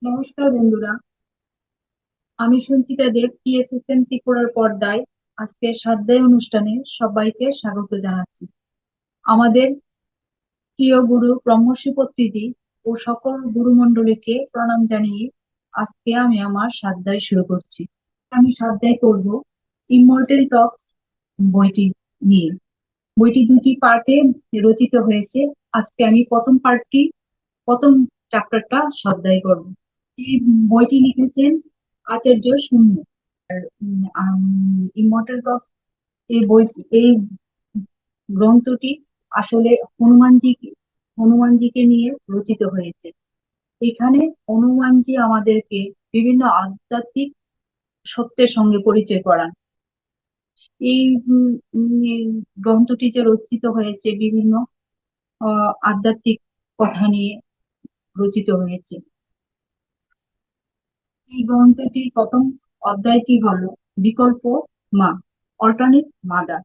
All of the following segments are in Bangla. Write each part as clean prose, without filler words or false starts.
নমস্কার বন্ধুরা, আমি সঞ্চিতা দেব, টিএসএসএন ত্রিপুরার পর্দায় আজকের স্বাধ্যায় অনুষ্ঠানে সবাইকে স্বাগত জানাচ্ছি। আমাদের প্রিয় গুরু ব্রহ্মর্ষি পত্রিজি ও সকল গুরুমণ্ডলীকে প্রণাম জানিয়ে আজকে আমি আমার স্বাধ্যায় শুরু করছি। আমি স্বাধ্যায় করব ইমমর্টেল টকস বইটি নিয়ে। বইটি দুটি পার্টে রচিত হয়েছে। আজকে আমি প্রথম চ্যাপ্টারটা স্বাধ্যায় করব। এই বইটি লিখেছেন আচার্য শূন্য। ইমমর্টাল টকস এই গ্রন্থটি আসলে হনুমানজিকে নিয়ে রচিত হয়েছে। এখানে হনুমানজি আমাদেরকে বিভিন্ন আধ্যাত্মিক সত্যের সঙ্গে পরিচয় করান। এই এই গ্রন্থটি যে রচিত হয়েছে বিভিন্ন আধ্যাত্মিক কথা নিয়ে রচিত হয়েছে। এই গ্রন্থটির প্রথম অধ্যায়টি হলো বিকল্প মা, অল্টারনেট মাদার।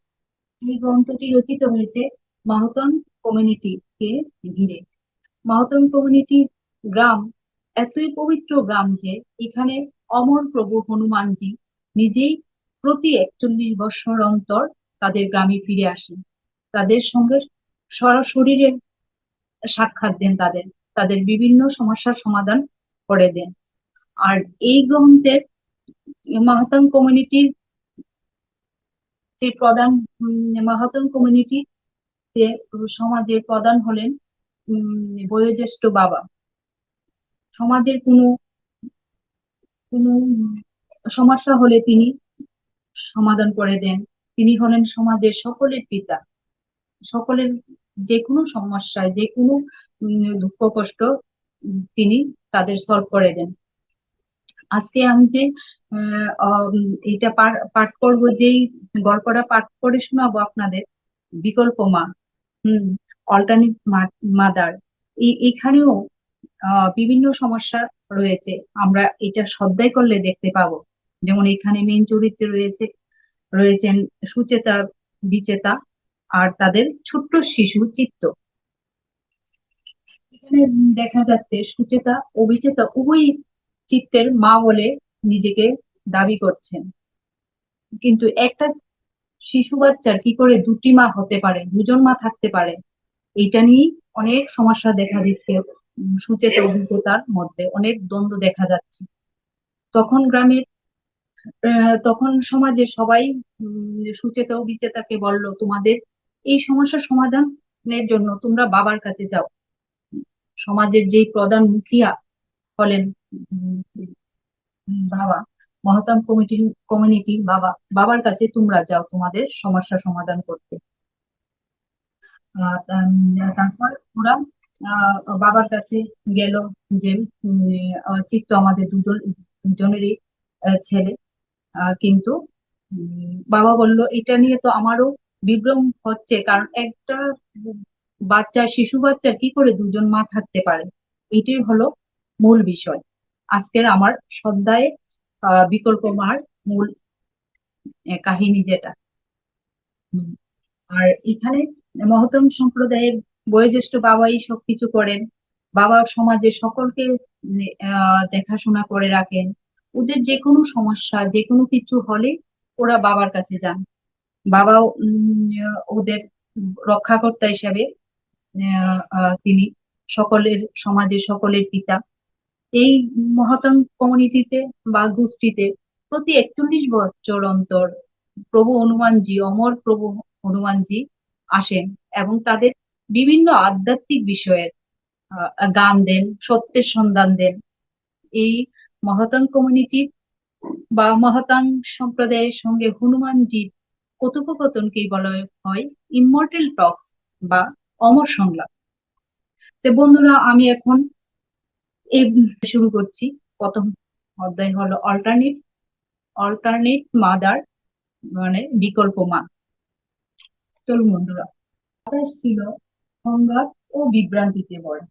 এই গ্রন্থটি রচিত হয়েছে মাহতন কমিউনিটিকে ঘিরে। মাহতন কমিউনিটি গ্রাম এতই পবিত্র গ্রাম যে এখানে অমর প্রভু হনুমানজি নিজেই প্রতি 41 বছর অন্তর তাদের গ্রামে ফিরে আসেন। তাদের সঙ্গে সরাসরিরে সাক্ষাৎ দেন, তাদের তাদের বিভিন্ন সমস্যার সমাধান করে দেন। আর এই গ্রন্থের মাহাতান কমিউনিটির যে প্রধান মাহাতান কমিউনিটি সমাজের প্রধান হলেন বয়োজ্যেষ্ঠ বাবা। সমাজের কোনো কোনো সমস্যা হলে তিনি সমাধান করে দেন। তিনি হলেন সমাজের সকলের পিতা। সকলের যে কোনো সমস্যায়, যে কোনো দুঃখ কষ্ট তিনি তাদের সলভ করে দেন। আজকে আমি যে এইটা পাঠ করবো, যেই গল্পটা পাঠ করে শোনাবো আপনাদের, বিকল্প মা, অল্টারনেট মাদার, এখানেও বিভিন্ন সমস্যা রয়েছে। আমরা এটা শ্রদ্ধায় করলে দেখতে পাবো। যেমন এখানে মেন চরিত্রে রয়েছেন সুচেতা, বিচেতা আর তাদের ছোট্ট শিশু চিত্ত। এখানে দেখা যাচ্ছে সুচেতা ও বিচেতা উভয় চিত্তের মা বলে নিজেকে দাবি করছেন, কিন্তু একটা শিশু বাচ্চার কি করে দুটি মা হতে পারে, দুজন মা থাকতে পারে, এইটা নিয়ে অনেক সমস্যা দেখা দিচ্ছে। সুচেতা অভিজ্ঞতার মধ্যে অনেক দ্বন্দ্ব দেখা যাচ্ছে। তখন গ্রামের তখন সমাজে সবাই সুচেতা ও বিচেতাকে বলল, তোমাদের এই সমস্যার সমাধানের জন্য তোমরা বাবার কাছে যাও। সমাজের যেই প্রধান মুখিয়া হলেন বাবা, মহতাম কমিউনিটি বাবা, বাবার কাছে তোমরা যাও তোমাদের সমস্যা সমাধান করতে। তারপর ওরা বাবার কাছে গেল। যে চিত্ত আমাদের দুজনেরই ছেলে, কিন্তু বাবা বলল, এটা নিয়ে তো আমারও বিভ্রম হচ্ছে, কারণ একটা শিশু বাচ্চার কি করে দুজন মা থাকতে পারে। এটাই হলো মূল বিষয় আজকের আমার শ্রদ্ধায় বিকল্প মার মূল কাহিনী যেটা। উম, আর এখানে মহতম সম্প্রদায়ের বয়োজ্যেষ্ঠ বাবাই সবকিছু করেন। বাবা সমাজের সকলকে দেখাশোনা করে রাখেন। ওদের যে কোনো সমস্যা, যে কোনো কিছু হলে ওরা বাবার কাছে যান। বাবাও ওদের রক্ষাকর্তা হিসাবে তিনি সমাজের সকলের পিতা। এই মহাতাং কমিউনিটিতে বা গোষ্ঠীতে প্রতি 41 বছর অন্তর প্রভু হনুমানজি, অমর প্রভু হনুমানজি আসেন এবং তাদের বিভিন্ন আধ্যাত্মিক বিষয়ের গান দেন, সত্যের সন্ধান দেন। এই মহাতাং কমিউনিটি বা মহাতাং সম্প্রদায়ের সঙ্গে হনুমানজির কথোপকথনকেই বলা হয় ইমমর্টেল টকস বা অমর সংলাপ। তো বন্ধুরা, আমি এখন এই শুরু করছি। প্রথম অধ্যায় হলো অল্টারনেট মাদার, মানে বিকল্প মা। চলুন বন্ধুরা। বাতাস ছিল সংঘাত ও বিভ্রান্তিতে ভরা।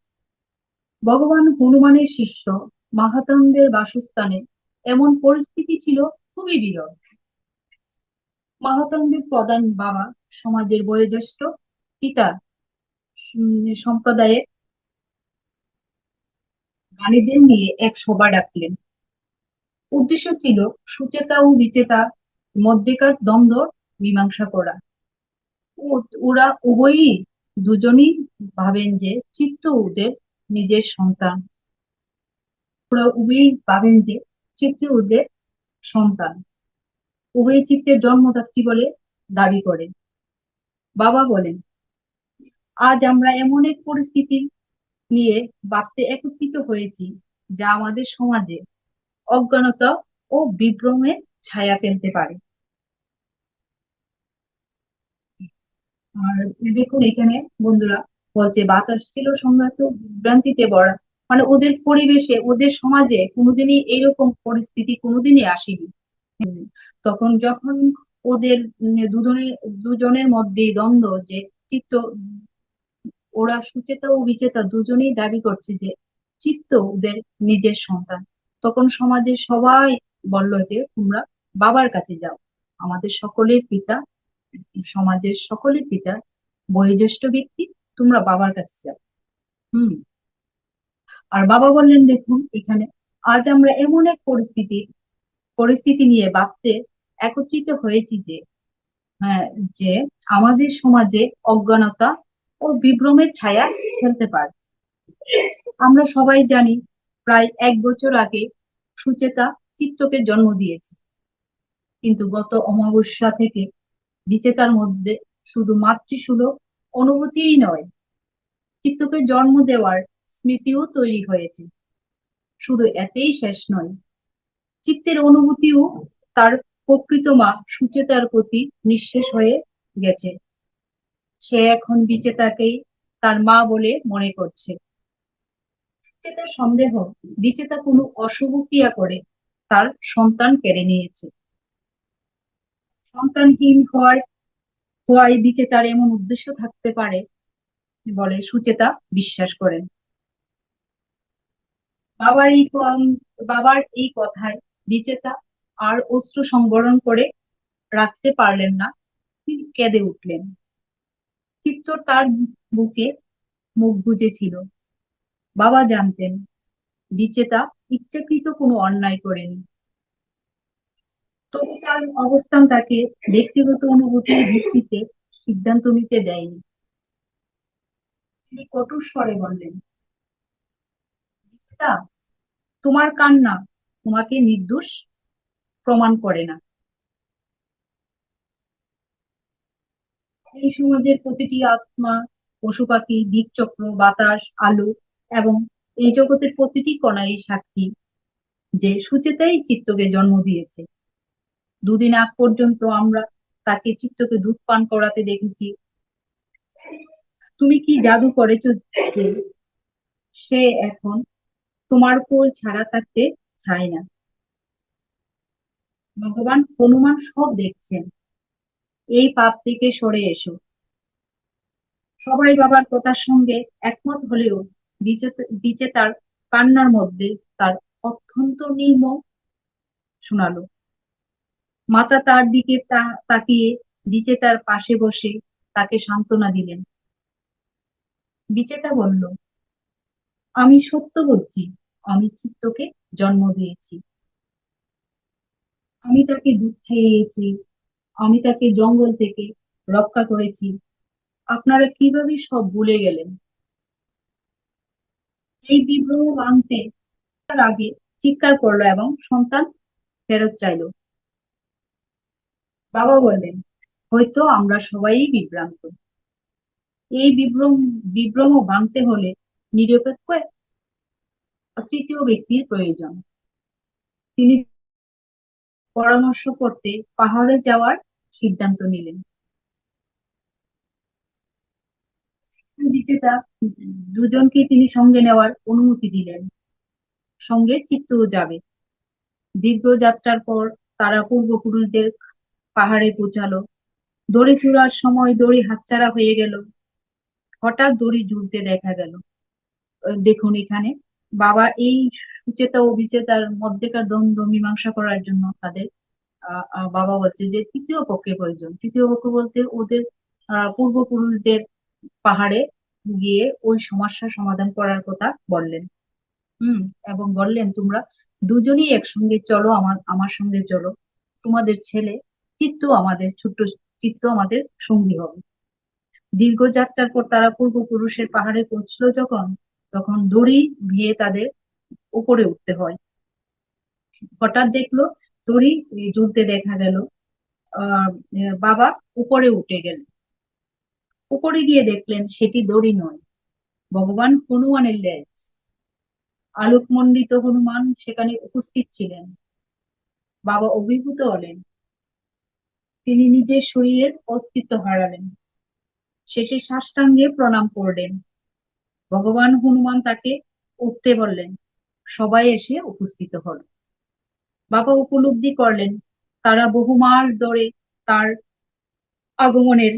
ভগবান হনুমানের শিষ্য মাহাতানদের বাসস্থানে এমন পরিস্থিতি ছিল খুবই বিরল। মাহাতানদের প্রধান বাবা, সমাজের বয়োজ্যেষ্ঠ পিতা, সম্প্রদায়ের রানীদের নিয়ে এক সভা ডাকলেন। উদ্দেশ্য ছিল সুচেতা ও বিচেতা মধ্যেকার দ্বন্দ্ব মীমাংসা করা। ওরা উভয়ই দুজনই ভাবেন যে চিত্ত ওদের নিজের সন্তান। ওরা উভয়ই ভাবেন যে চিত্ত ওদের সন্তান। উভয় চিত্তের জন্মদাত্রী বলে দাবি করে। বাবা বলেন, আজ আমরা এমন এক পরিস্থিতি নিয়ে ভাবতে একত্রিত হয়েছি যা আমাদের সমাজে অজ্ঞানতা ও বিভ্রমের ছায়া ফেলতে পারে। আর দেখুন এখানে বন্ধুরা বলছে বাতাস ছিল সংঘাত ও বিভ্রান্তিতে ভরা। মানে ওদের পরিবেশে ওদের সমাজে কোনোদিনই এইরকম পরিস্থিতি কোনোদিনই আসেনি। তখন যখন ওদের দুজনের মধ্যে দ্বন্দ্ব যে চিত্ত, ওরা সুচেতা ও বিচেতা দুজনেই দাবি করছে যে চিত্ত ওদের নিজের সন্তান। তখন সমাজের সবাই বলল যে তোমরা বাবার কাছে যাও, আমাদের সকলের পিতা, সমাজের সকলের পিতা, বয়োজ্যেষ্ঠ ব্যক্তি, তোমরা বাবার কাছে যাও। হুম। আর বাবা বললেন, দেখুন এখানে আজ আমরা এমন এক পরিস্থিতি নিয়ে ভাবতে একত্রিত হয়েছি যে, হ্যাঁ, যে আমাদের সমাজে অজ্ঞানতা ও বিভ্রমের ছায়া ফেলতে পারে। আমরা সবাই জানি প্রায় 1 বছর আগে সুচেতা চিত্তকে জন্ম দিয়েছে, কিন্তু গত অমাবস্যা থেকে বিচেতার মধ্যে শুধু মাতৃসুলভ অনুভূতিই নয়, চিত্তকে জন্ম দেওয়ার স্মৃতিও তৈরি হয়েছে। শুধু এতেই শেষ নয়, চিত্তের অনুভূতিও তার প্রকৃত মা সুচেতার প্রতি নিঃশেষ হয়ে গেছে। সে এখন বিচেতাকেই তার মা বলে মনে করছে। বিচেতার সন্দেহ, বিচেতা কোনো অশুভ ক্রিয়া করে তার সন্তান কেড়ে নিয়েছে। সন্তানহীন হওয়ায় বিচেতার এমন উদ্দেশ্য থাকতে পারে বলে সুচেতা বিশ্বাস করেন। বাবার এই বাবার এই কথায় বিচেতা আর অশ্রু সংবরণ করে রাখতে পারলেন না, তিনি কেঁদে উঠলেন। চিত্ত তার বুকে মুখ গুজেছিল। বাবা জানতেন বিচেতা ইচ্ছাকৃত কোনো অন্যায় করেনি, তবু তার অবস্থান তাকে ব্যক্তিগত অনুভূতির ভিত্তিতে সিদ্ধান্ত নিতে দেয়নি। তিনি কঠোর স্বরে বললেন, বিচেতা, তোমার কান্না তোমাকে নির্দোষ প্রমাণ করে না। এই সমাজের প্রতিটি আত্মা, পশু পাখি, দিকচক্র, বাতাস, আলো এবং এই জগতের প্রতিটি কণাই সাক্ষী যে সুচেতাই চিত্তকে জন্ম দিয়েছে। দুদিন আগ পর্যন্ত আমরা তাকে চিত্তকে দুধ পান করাতে দেখেছি। তুমি কি জাদু করেছো যে সে এখন তোমার কোল ছাড়া থাকতে চায় না? ভগবান হনুমান সব দেখছেন, এই পাপ থেকে সরে এসো। সবাই বাবার কথার সঙ্গে একমত হলেও বিচেতার কান্নার মধ্যে তার অত্যন্ত নির্মম শোনালো। মাতা তার দিকে তাকিয়ে বিচেতার পাশে বসে তাকে সান্ত্বনা দিলেন। বিচেতা বলল, আমি সত্য বলছি, আমি চিত্তকে জন্ম দিয়েছি, আমি তাকে দুধ খাইয়েছি, আমি তাকে জঙ্গল থেকে রক্ষা করেছি। আপনারা কিভাবে সব ভুলে গেলেন? এই বিগ্রহ ভাঙতে তার আগে চিৎকার করলো এবং সন্তান ফেরত চাইলো। বাবা বললেন, হয়তো আমরা সবাই বিভ্রান্ত। এই বিভ্রম ভাঙতে হলে নিরপেক্ষ তৃতীয় ব্যক্তির প্রয়োজন। তিনি পরামর্শ করতে পাহাড়ে যাওয়ার সিদ্ধান্ত নিলেন। বিজেতা দুজনকে তিনি সঙ্গে নেওয়ার অনুমতি দিলেন, সঙ্গে চিত্তও যাবে। দীর্ঘ যাত্রার পর তারা পূর্বপুরুষদের পাহাড়ে পৌঁছালো। দড়ি চূড়ার সময় দড়ি হাতছাড়া হয়ে গেল। হঠাৎ দড়ি ঝুলতে দেখা গেল। দেখুন এখানে বাবা এই সুচেতা ও বিচেতার মধ্যেকার দ্বন্দ্ব মীমাংসা করার জন্য তাদের বাবা বলছে যে তৃতীয় পক্ষের প্রয়োজন। তৃতীয় পক্ষ বলতে ওদের পূর্বপুরুষদের পাহাড়ে গিয়ে ওই সমস্যা সমাধান করার কথা বললেন। হুম। এবং বললেন, তোমরা দুজনেই একসঙ্গে চলো, আমার আমার সঙ্গে চলো। তোমাদের ছেলে চিত্ত, আমাদের ছোট্ট চিত্ত আমাদের সঙ্গী হবে। দীর্ঘ যাত্রার পর তারা পূর্বপুরুষের পাহাড়ে পৌঁছলো যখন, তখন দড়ি দিয়ে তাদের উপরে উঠতে হয়। হঠাৎ দেখলো দড়ি ঝুলতে দেখা গেল। আহ বাবা উপরে উঠে গেলেন। উপরে গিয়ে দেখলেন সেটি দড়ি নয়, ভগবান হনুমানের লেজ। আলোকমণ্ডিত হনুমান সেখানে উপস্থিত ছিলেন। বাবা অভিভূত হলেন। তিনি নিজের শরীরের অস্তিত্ব হারালেন। শেষে সাষ্টাঙ্গে প্রণাম করলেন। ভগবান হনুমান তাকে উঠতে বললেন। সবাই এসে উপস্থিত হল। বাবা উপলব্ধি করলেন তারা বহু মাস ধরে তার আগমনের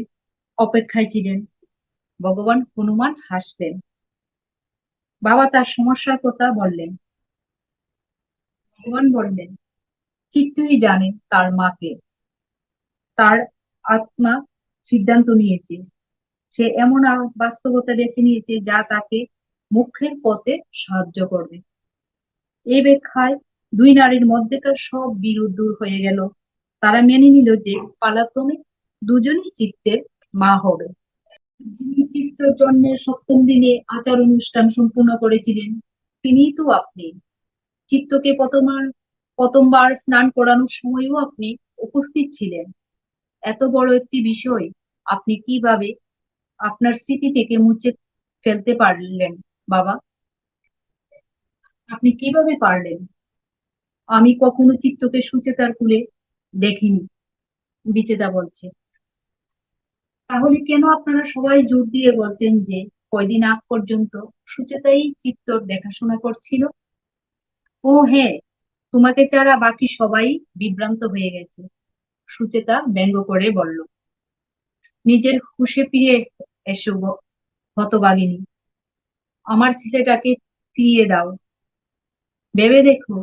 অপেক্ষায় ছিলেন। ভগবান হনুমান হাসলেন। বাবা তার সমস্যার কথা বললেন। ভগবান বললেন, চিত্তই জানে তার মাকে। তার আত্মা সিদ্ধান্ত নিয়েছে। সে এমন বাস্তবতা বেছে নিয়েছে যা তাকে মুখ্যের পথে সাহায্য করবে। এই ব্যাখ্যায় দুই নারীর মধ্যেকার সব বিরোধ দূর হয়ে গেল। তারা মেনে নিল যে পালাক্রমে দুজনই চিত্তের মা হবে। যিনি চিত্ত জন্মের সপ্তম দিনে আচার অনুষ্ঠান সম্পূর্ণ করেছিলেন, তিনিই তো আপনি। চিত্তকে প্রথমবার স্নান করানোর সময়ও আপনি উপস্থিত ছিলেন। এত বড় একটি বিষয় আপনি কিভাবে আপনার স্মৃতি থেকে মুছে ফেলতে পারলেন বাবা? আপনি কিভাবে পারলেন? আমি কখনো চিত্তকে সুচেতার কুলে দেখিনি, বিচেতা বলছে। তাহলে কেন আপনারা সবাই জোর দিয়ে বলছেন যে কয়দিন আগ পর্যন্ত সুচেতাই চিত্তর দেখাশোনা করছিল? ও হ্যাঁ, তোমাকে ছাড়া বাকি সবাই বিভ্রান্ত হয়ে গেছে, সুচেতা ব্যঙ্গ করে বলল। নিজের হুঁশে ফিরে এসো হতভাগিনী। আমার ছেলেটাকে ফিরিয়ে দাও। ভেবে দেখো,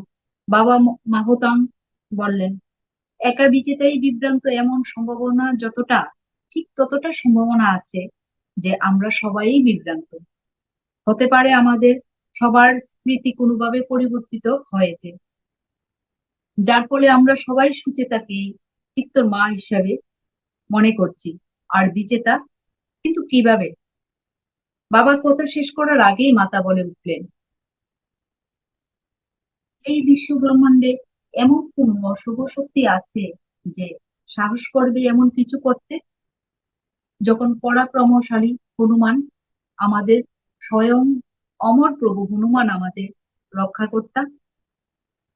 বাবা মাহতাং বললেন। একা বিজেতাই বিভ্রান্ত এমন সম্ভাবনা যতটা, ঠিক ততটা সম্ভাবনা আছে যে আমরা সবাই বিভ্রান্ত। হতে পারে আমাদের সবার স্মৃতি কোনোভাবে পরিবর্তিত হয়েছে, যার ফলে আমরা সবাই সুচেতাকে চিত্তর মা হিসাবে মনে করছি, আর বিজেতা। কিন্তু কিভাবে? বাবা কথা শেষ করার আগেই মাতা বলে উঠলেন, এই বিশ্ব ব্রহ্মাণ্ডে এমন কোন অশুভ শক্তি আছে যে সাহস করবে এমন কিছু করতে? যখন পরাক্রমশালী হনুমান আমাদের স্বয়ং অমর প্রভু হনুমান আমাদের রক্ষাকর্তা,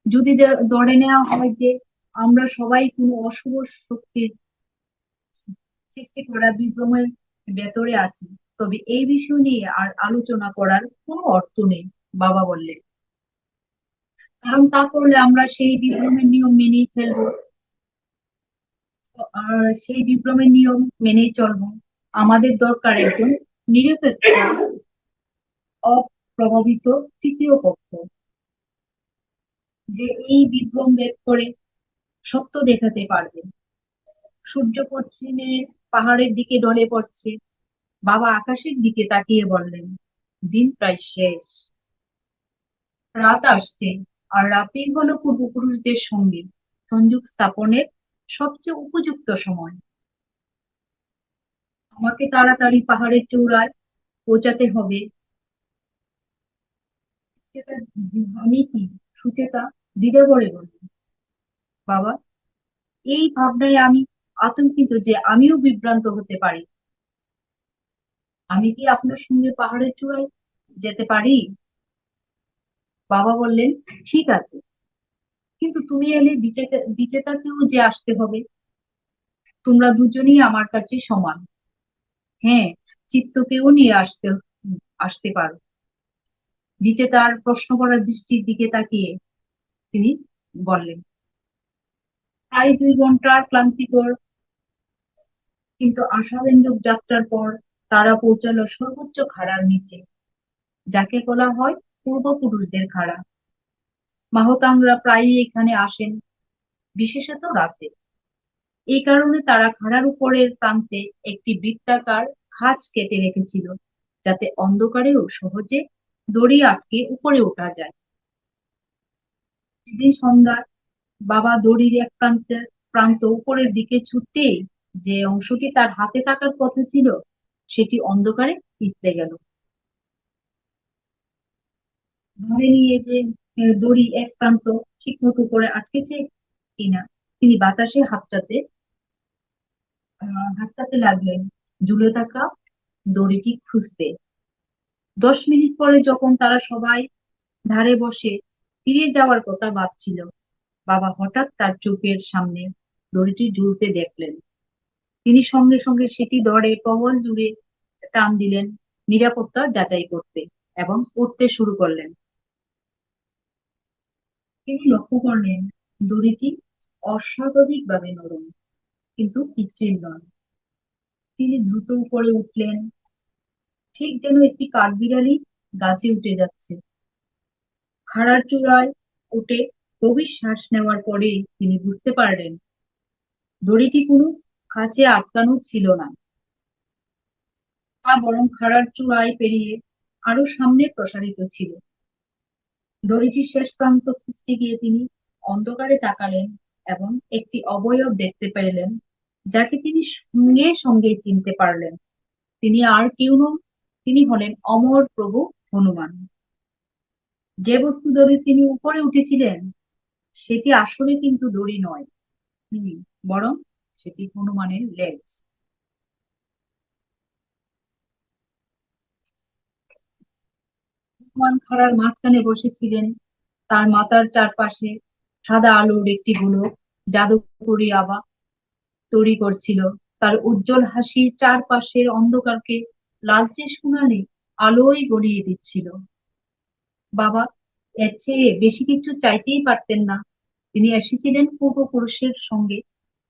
যদি ধরে নেওয়া হয় যে আমরা সবাই কোনো অশুভ শক্তির সৃষ্টি করা বিভ্রমের ভেতরে আছি, তবে এই বিষয় নিয়ে আর আলোচনা করার কোনো অর্থ নেই, বাবা বললেন। কারণ তা করলে আমরা সেই বিভ্রমের নিয়ম মেনেই ফেলবো, আর সেই বিভ্রমের নিয়ম মেনেই চলবো। আমাদের দরকার একজন নিরপেক্ষ, অপ্রভাবিত তৃতীয় পক্ষ, যে এই বিভ্রম ভেদ করে সত্য দেখাতে পারবে। সূর্য পশ্চিমে পাহাড়ের দিকে ঢলে পড়ছে। বাবা আকাশের দিকে তাকিয়ে বললেন, দিন প্রায় শেষ, রাত আসছে। আর রাতেই হলো পূর্বপুরুষদের সঙ্গে সংযোগ স্থাপনের সবচেয়ে উপযুক্ত সময়। আমাকে তাড়াতাড়ি পাহাড়ের চূড়ায় পৌঁছাতে হবে। আমি কি? সুচেতা দ্বিধা করে বলল। বাবা, এই ভাবনায় আমি আতঙ্কিত যে আমিও বিভ্রান্ত হতে পারি। আমি কি আপনার সঙ্গে পাহাড়ের চূড়ায় যেতে পারি? বাবা বললেন, ঠিক আছে, কিন্তু তুমি এলে বিজেতাকেও যে আসতে হবে। তোমরা দুজনেই আমার কাছে সমান। হ্যাঁ, চিত্তকেও নিয়ে আসতে পারো। বিজেতার প্রশ্ন করার দৃষ্টির দিকে তাকিয়ে তিনি বললেন, প্রায় 2 ঘন্টার ক্লান্তিকর কিন্তু আশাব্যঞ্জক যাত্রার পর তারা পৌঁছালো সর্বোচ্চ খাড়ার নিচে, যাকে বলা হয় পূর্বপুরুষদের খাড়া। মাহতাংরা প্রায়ই এখানে আসেন, বিশেষত রাতে। এই কারণে তারা খাড়ার উপরের প্রান্তে একটি বৃত্তাকার খাঁজ কেটে রেখেছিল, যাতে অন্ধকারেও সহজে দড়ি আটকে উপরে ওঠা যায়। সেদিন সন্ধ্যায় বাবা দড়ির এক প্রান্ত উপরের দিকে ছুটতেই যে অংশটি তার হাতে থাকার কথা ছিল সেটি অন্ধকারে পিছলে গেল। ধরে নিয়ে যে দড়ি এক প্রান্ত ঠিক মতো করে আটকেছে কিনা তিনি বাতাসে হাতটাতে লাগলেন ঝুলে থাকা দড়িটি খুঁজতে। 10 মিনিট পরে যখন তারা সবাই ধারে বসে ফিরে যাওয়ার কথা ভাবছিল, বাবা হঠাৎ তার চোখের সামনে দড়িটি ঝুলতে দেখলেন। তিনি সঙ্গে সঙ্গে সেটি ধরে টহল জুড়ে টান দিলেন নিরাপত্তা যাচাই করতে এবং উঠতে শুরু করলেন। তিনি লক্ষ্য করলেন দড়িটি অস্বাভাবিকভাবে নরম, কিন্তু পিচ্ছিল নয়। তিনি দ্রুত উপরে উঠলেন, ঠিক যেন একটি কাঠবিড়ালি গাছে উঠে যাচ্ছে। খাড়ার চূড়ায় উঠে গভীর শ্বাস নেওয়ার পরে তিনি বুঝতে পারলেন দড়িটি কোনো খাঁচে আটকানো ছিল না, তা বরং খাড়ার চূড়ায় পেরিয়ে আরো সামনে প্রসারিত ছিল। দড়িটির শেষ প্রান্ত খুঁজতে গিয়ে তিনি অন্ধকারে তাকালেন এবং একটি অবয়ব দেখতে পেলেন, যাকে তিনি সঙ্গে সঙ্গে চিনতে পারলেন। তিনি আর কেউ নন, তিনি হলেন অমর প্রভু হনুমান। যে বস্তু ধরে তিনি উপরে উঠেছিলেন সেটি আসলে কিন্তু দড়ি নয়, বরং সেটি হনুমানের লেজ। হনুমান খাড়ার মাঝখানে বসেছিলেন, তার মাথার চারপাশে সাদা আলোর একটি গোলক জাদুকরি আভা তৈরি করছিল। তার উজ্জ্বল হাসি চারপাশের অন্ধকারকে লালচে সোনালি আলোয় গলিয়ে দিচ্ছিল। বাবা এর চেয়ে বেশি কিছু চাইতেই পারতেন না। তিনি এসেছিলেন পূর্বপুরুষের সঙ্গে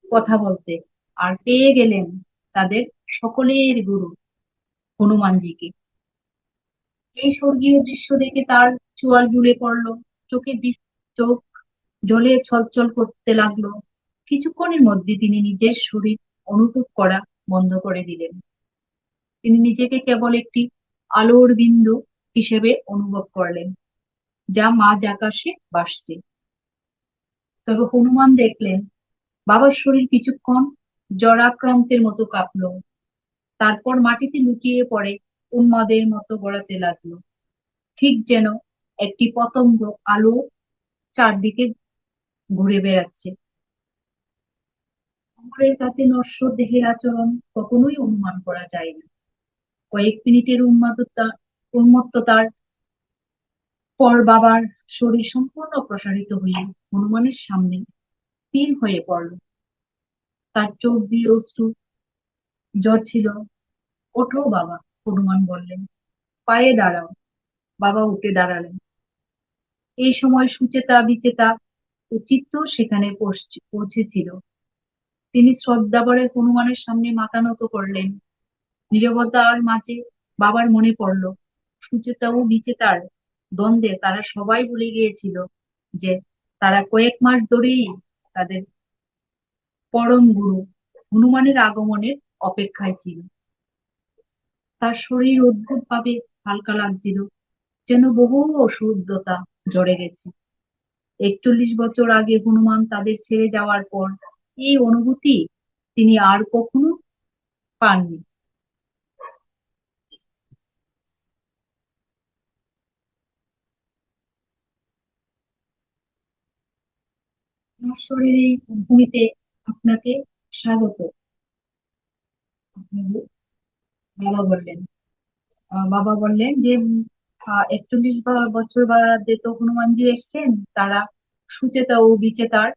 কথা বলতে, আর পেয়ে গেলেন তাদের সকলের গুরু হনুমানজিকে। এই স্বর্গীয় দৃশ্য দেখে তার চোয়াল ঝুলে পড়লো, চোখ জ্বলে ছলছল করতে লাগলো। কিছুক্ষণের মধ্যে তিনি নিজের শরীর অনুভব করা বন্ধ করে দিলেন। তিনি নিজেকে কেবল একটি আলোর বিন্দু হিসেবে অনুভব করলেন, যা মাঝ আকাশে ভাসছে। তবে হনুমান দেখলেন বাবার শরীর কিছুক্ষণ জরাক্রান্তের মতো কাঁপলো, তারপর মাটিতে লুটিয়ে পড়ে উন্মাদের মতো গড়াতে লাগলো, ঠিক যেন একটি পতঙ্গ আলো চারদিকে ঘুরে বেড়াচ্ছে। অমরের কাছে নশ্বর দেহের আচরণ কখনোই অনুমান করা যায় না। কয়েক মিনিটের উন্মত্ততার পর বাবার শরীর সম্পূর্ণ প্রসারিত হয়ে হনুমানের সামনে স্থির হয়ে পড়ল। তার চোখ দিয়ে অশ্রু ঝরছিল। ওঠো বাবা, হনুমান বললেন, পায়ে দাঁড়াও। বাবা উঠে দাঁড়ালেন। এই সময় সুচেতা বিচেতা ও চিত্ত সেখানে পৌঁছেছিল। তিনি শ্রদ্ধাভরে হনুমানের সামনে মাথা নত করলেন। নীরবতার মাঝে বাবার মনে পড়ল সুচেতা ও বিচেতার দ্বন্দ্বে তারা সবাই ভুলে গিয়েছিল যে তারা কয়েক মাস ধরেই তাদের পরম গুরু হনুমানের আগমনের অপেক্ষায় ছিল। তার শরীর অদ্ভুত ভাবে হালকা লাগছিল, যেন বহু অশুদ্ধতা ঝরে গেছে। 41 বছর আগে হনুমান তাদের ছেড়ে যাওয়ার পর এই অনুভূতি তিনি আর কখনো পাননি। নশ্বরের এই ভূমিতে আপনাকে স্বাগত, বাবা বললেন। বাবা বললেন যে 41 বছর বাদে তো হনুমানজি এসছেন। তারা সুচেতা ও বিচেতার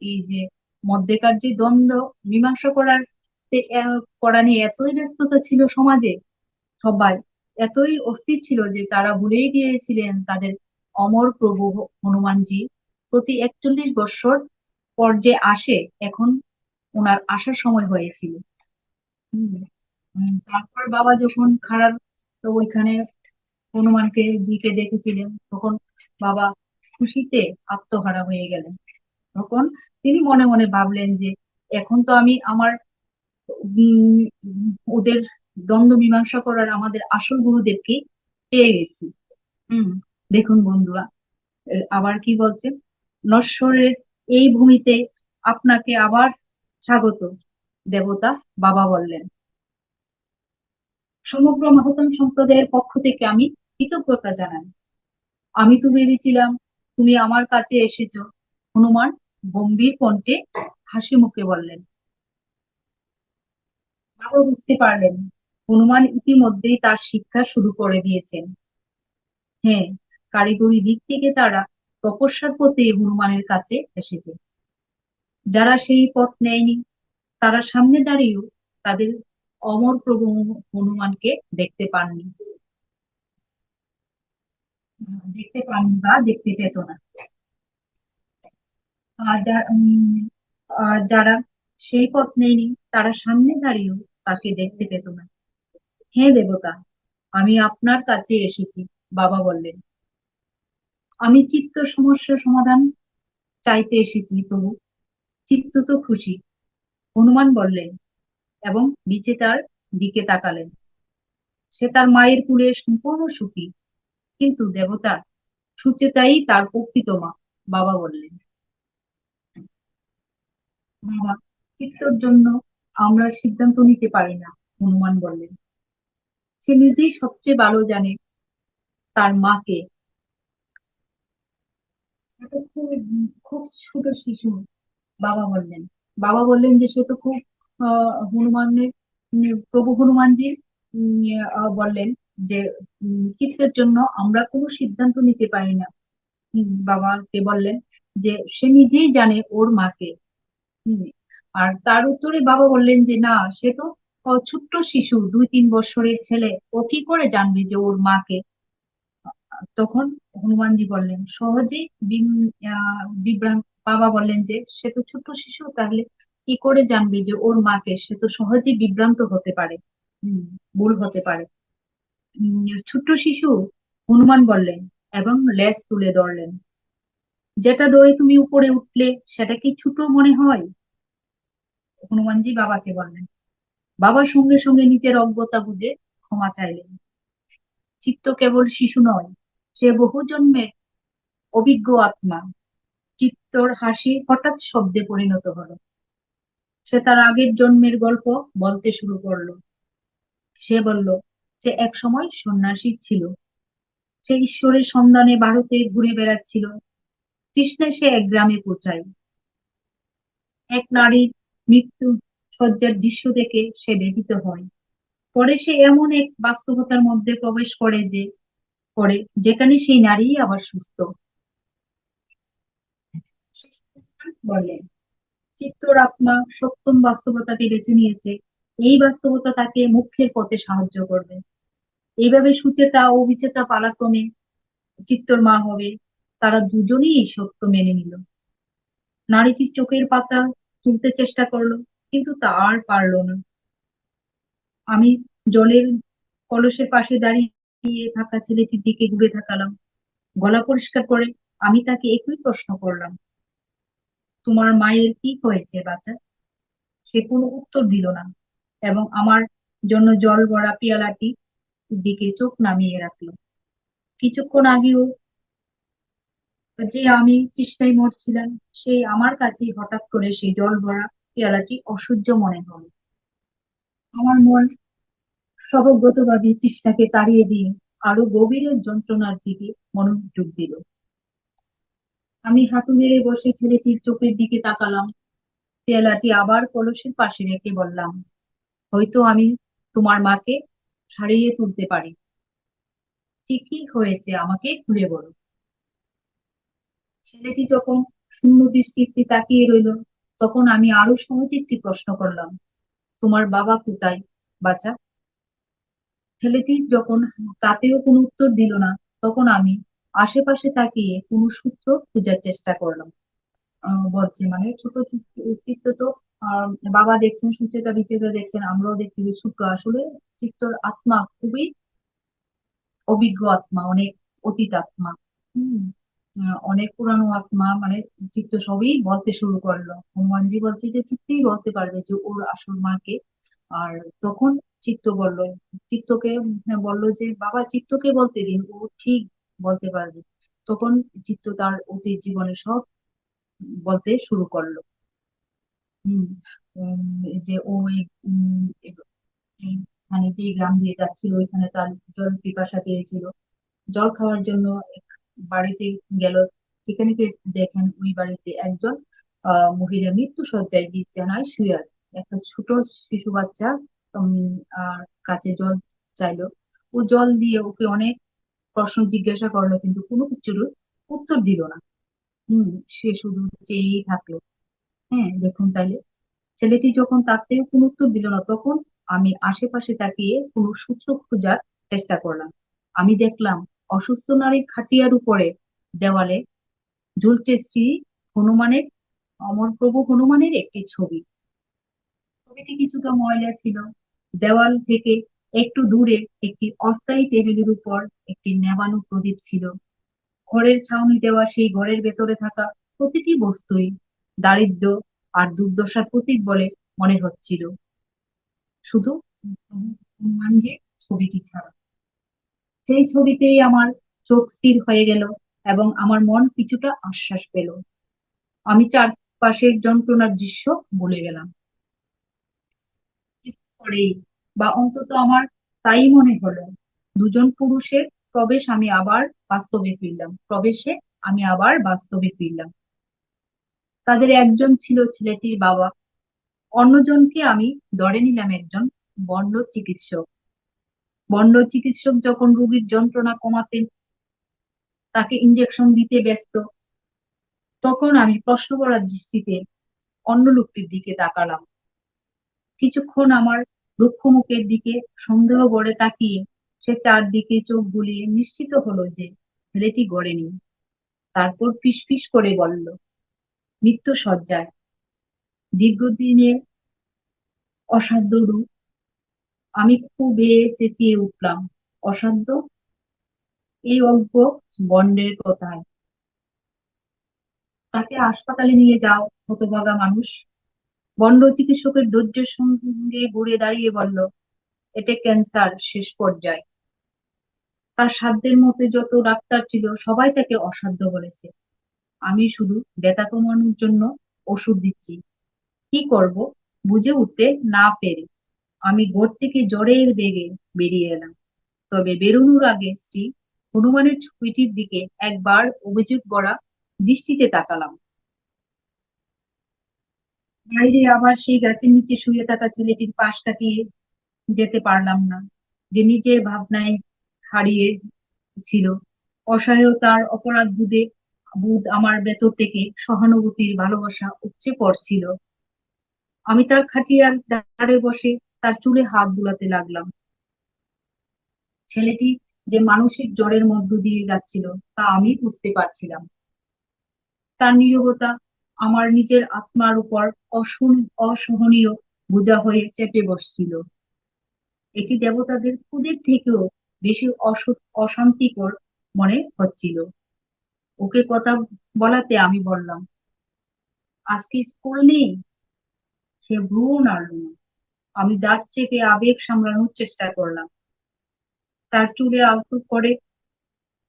এই যে মধ্যেকার যে দ্বন্দ্ব মীমাংসা করা নিয়ে এতই ব্যস্ততা ছিল সমাজে, সবাই এতই অস্থির ছিল যে তারা ভুলেই গিয়েছিলেন তাদের অমর প্রভু হনুমানজি প্রতি 41 বছর পর যে আসে, এখন ওনার আসার সময় হয়েছিল। হম তারপর বাবা যখন খারাপ তো ওইখানে হনুমানকে জিকে দেখেছিলেন, তখন বাবা খুশিতে আত্মহারা হয়ে গেলেন। তখন তিনি মনে মনে ভাবলেন যে এখন তো আমি আমার ওদের দ্বন্দ্ব মীমাংসা করার আমাদের আসল গুরুদেবকে পেয়ে গেছি। হুম। দেখুন বন্ধুরা, আবার কি বলছে, নশ্বরের এই ভূমিতে আপনাকে আবার স্বাগত দেবতা। বাবা বললেন, সমগ্র মহতম সম্প্রদায়ের পক্ষ থেকে আমি কৃতজ্ঞতা জানাই। আমি তো ভেবেছিলাম তুমি আমার কাছে এসেছো। হনুমান গম্ভীর কণ্ঠে হাসি মুখে বললেন। বাবা বুঝতে পারলেন হনুমান ইতিমধ্যেই তার শিক্ষা শুরু করে দিয়েছেন। হ্যাঁ, কারিগরি দিক থেকে তারা তপস্যার পথে হনুমানের কাছে এসেছে। যারা সেই পথ নেয়নি তারা সামনে দাঁড়িয়েও তাদের অমর প্রভু হনুমানকে দেখতে পাননি বা দেখতে পেত না। যারা সেই পথ নেয়নি তারা সামনে দাঁড়িয়েও তাকে দেখতে পেত না। হে দেবতা, আমি আপনার কাছে এসেছি। বাবা বললেন, আমি চিত্ত সমস্যার সমাধান চাইতে এসেছি প্রভু। চিত্ত তো খুশি, হনুমান বললেন এবং বিচেতার দিকে তাকালেন। সে তার মায়ের কুলে সম্পূর্ণ সুখী, কিন্তু দেবতা, সুচেতাই তার প্রকৃত মা। বাবা বললেন, বাবা, চিত্তর জন্য আমরা সিদ্ধান্ত নিতে পারি না। হনুমান বললেন, সে নিজেই সবচেয়ে ভালো জানে তার মাকে। সে তো খুব ছোট শিশু। বাবা বললেন যে সে তো খুব হনুমানের প্রভু হনুমানজি বললেন যে চিত্তের জন্য আমরা কোনো সিদ্ধান্ত নিতে পারি না। বাবাকে বললেন যে সে নিজেই জানে ওর মাকে। হুম, আর তার উত্তরে বাবা বললেন যে না, সে তো ছোট্ট শিশু, 2-3 বছরের ছেলে, ও কি করে জানবে যে ওর মাকে। তখন হনুমানজি বললেন সহজেই বিভ্রান্ত। বাবা বললেন যে সে তো ছোট্ট শিশু, তাহলে কি করে জানবে যে ওর মাকে? সে তো সহজেই বিভ্রান্ত হতে পারে, হম, ভুল হতে পারে। ছোট্ট শিশু, হনুমান বললেন এবং লেজ তুলে ধরলেন। যেটা ধরে তুমি উপরে উঠলে সেটা কি ছোট মনে হয়? হনুমানজি বাবাকে বললেন। বাবার সঙ্গে সঙ্গে নিজের অজ্ঞতা বুঝে ক্ষমা চাইলেন। চিত্ত কেবল শিশু নয়, সে বহু জন্মের অভিজ্ঞ আত্মা। চিত্তর হাসি হঠাৎ শব্দে পরিণত হলো। সে তার আগের জন্মের গল্প বলতে শুরু করলো। সে বলল, সে এক সময় সন্ন্যাসী ছিল। সে ঈশ্বরের সন্ধানে ভারতে ঘুরে বেড়াচ্ছিল। তৃষ্ণায় সে এক গ্রামে পৌঁছায়। এক নারীর মৃত্যু শয্যার দৃশ্য দেখে সে ব্যথিত হয়। পরে সে এমন এক বাস্তবতার মধ্যে প্রবেশ করে যেখানে সেই নারী আবার সুস্থ। বললেন, চিত্তর আত্মা সপ্তম বাস্তবতাকে বেছে নিয়েছে। এই বাস্তবতা তাকে মুক্তির পথে সাহায্য করবে। এইভাবে সুচেতা ও বিচেতা পালাক্রমে চিত্তর মা হবে। তারা দুজনেই এই সত্য মেনে নিল। নারীটি চোখের পাতা তুলতে চেষ্টা করলো, কিন্তু তা আর পারলো না। আমি জলের কলসের পাশে দাঁড়িয়ে থাকা ছেলেটির দিকে ঘুরে তাকালাম। গলা পরিষ্কার করে আমি তাকে একই প্রশ্ন করলাম, তোমার মায়ের কি হয়েছে বাচ্চা? সে কোনো উত্তর দিল না এবং আমার জন্য জল ভরা পেয়ালাটি দিকে চোখ নামিয়ে রাখলো। কিছুক্ষণ আগেও যে আমি তৃষ্ণায় মরছিলাম, সেই আমার কাছে হঠাৎ করে সেই জল ভরা পেয়ালাটি অসহ্য মনে হলো। আমার মন স্বভাবগতভাবে তৃষ্ণাকে তাড়িয়ে দিয়ে আরো গভীরের যন্ত্রণার দিকে মনোযোগ দিল। আমি হাঁটু গেড়ে বসে ছেলেটির চোখের দিকে তাকালাম। পেয়ালাটি আবার কলসের পাশে রেখে বললাম, হয়তো আমি তোমার মাকে সারিয়ে তুলতে পারি। ঠিকই হয়েছে, আমাকে খুলে বলো। ছেলেটি যখন শূন্য দৃষ্টিতে তাকিয়ে রইল, তখন আমি আরো সহজ একটি প্রশ্ন করলাম, তোমার বাবা কোথায় বাছা? ছেলেটি যখন তাতেও কোনো উত্তর দিল না, তখন আমি আশেপাশে তাকিয়ে কোনো সূত্র খোঁজার চেষ্টা করলাম। বলছে মানে ছোট চিত্ত তো আহ, বাবা দেখছেন, সুচেতা বিচেতা দেখছেন, আমরাও দেখছি যে সূত্র আসলে চিত্তর আত্মা খুবই অভিজ্ঞ আত্মা, অনেক অতীত আত্মা। হম, অনেক পুরানো আত্মা, মানে চিত্ত সবই বলতে শুরু করলো। হনুমানজি বলছে যে চিত্তেই বলতে পারবে যে ওর আসল মাকে। আর তখন চিত্ত বলল, চিত্তকে বলল যে বাবা চিত্তকে বলতে দিন, ও ঠিক বলতে পারবে। তখন চিত্ত তার অতীত জীবনের সব বলতে শুরু করলো। হম যে ও মানে যে গ্রাম দিয়ে যাচ্ছিল ওইখানে তার জল পিপাসা পেয়েছিল, জল খাওয়ার জন্য এক বাড়িতে গেল। সেখানে গিয়ে দেখেন ওই বাড়িতে একজন মহিলা মৃত্যু শয্যায় বিছানায় শুয়ে আছে। একটা ছোট শিশু বাচ্চা উম, কাছে জল চাইলো। ও জল দিয়ে ওকে অনেক প্রশ্ন জিজ্ঞাসা করলো, কিন্তু কোনো কিছুর উত্তর দিল না। সে শুধু চেয়েই থাকলো। হ্যাঁ, দেখুন তাহলে ছেলেটি যখন তাতেও কোনো উত্তর দিল না, তখন আমি আশেপাশে তাকিয়ে কোনো সূত্র খোঁজার চেষ্টা করলাম। আমি দেখলাম অসুস্থ নারীর খাটিয়ার উপরে দেওয়ালে ঝুলছে শ্রী হনুমানের, অমর প্রভু হনুমানের একটি ছবি। ছবিটি কিছুটা ময়লা ছিল। দেওয়াল থেকে একটু দূরে একটি অস্থায়ী টেবিলের উপর একটি নেবানো প্রদীপ ছিল। ঘরের ছাউনি দেওয়া সেই ঘরের ভেতরে থাকা প্রতিটি বস্তুই দারিদ্র্য আর দুর্দশার প্রতীক বলে মনে হচ্ছিল, শুধু হনুমান যে ছবিটি ছাড়া। সেই ছবিতেই আমার চোখ স্থির হয়ে গেল এবং আমার মন কিছুটা আশ্বাস পেল। আমি চারপাশের যন্ত্রণার দৃশ্য ভুলে গেলাম। একটু পরেই, বা অন্তত আমার তাই মনে হলো, দুজন পুরুষের প্রবেশে আমি আবার বাস্তবে ফিরলাম। তাদের একজন ছিল ছেলেটির বাবা, অন্যজনকে আমি ধরে নিলাম একজন বন্ড চিকিৎসক। বন্ড চিকিৎসক যখন রোগীর যন্ত্রণা কমাতে তাকে ইঞ্জেকশন দিতে ব্যস্ত, তখন আমি প্রশ্ন করার দৃষ্টিতে অন্য লোকটির দিকে তাকালাম। কিছুক্ষণ আমার রুক্ষ মুখের দিকে সন্দেহ ভরে তাকিয়ে সে চারদিকে চোখ বুলিয়ে নিশ্চিত হলো যে ছেলেটি গড়েনি। তারপর ফিসফিস করে বলল, মৃত্যু শয্যায়, দীর্ঘদিনের অসাধ্য রোগ। আমি খুবই চেঁচিয়ে উঠলাম, অসাধ্য? এই অল্প বন্ডের কথায়? তাকে হাসপাতালে নিয়ে যাও, হতভাগা মানুষ। বন্ড চিকিৎসকের ধৈর্যের সঙ্গে ঘুরে দাঁড়িয়ে বলল, এটা ক্যান্সার শেষ পর্যায়ে। তার সাধ্যের মধ্যে যত ডাক্তার ছিল সবাই তাকে অসাধ্য বলেছে। আমি শুধু ব্যথা কমানোর জন্য ওষুধ দিচ্ছি। কি করব বুঝে উঠতে না পেরে আমি ঘর থেকে জ্বরের বেগে বেরিয়ে এলাম। তবে বেরোনোর আগে শ্রী হনুমানের ছবিটির দিকে একবার অভিযোগ ভরা দৃষ্টিতে তাকালাম। বাইরে আবার সেই গাছের নিচে শুয়ে থাকা ছেলেটির পাশ কাটিয়ে যেতে পারলাম না, যে নিজের ভাবনায় হারিয়ে ছিল। অসহায়তার অপরাধ বোধ আমার ভেতর থেকে সহানুভূতির ভালোবাসা উপচে পড়ছিল। আমি তার খাটিয়ার ধারে বসে তার চুলে হাত বুলাতে লাগলাম। ছেলেটি যে মানসিক জ্বরের মধ্য দিয়ে যাচ্ছিল তা আমি বুঝতে পারছিলাম। তার নীরবতা আমার নিজের আত্মার উপর অসহনীয় বোঝা হয়ে চেপে বসছিল। এটি দেবতাদের ক্রোধের থেকেও বেশি অশান্তিকর মনে হচ্ছিল। ওকে কথা বলাতে আমি বললাম, আজকে স্কুল নেই? সে ভ্রুও নাড়ল না। আমি দাঁত চেপে আবেগ সামলানোর চেষ্টা করলাম। তার চুলে আলতো করে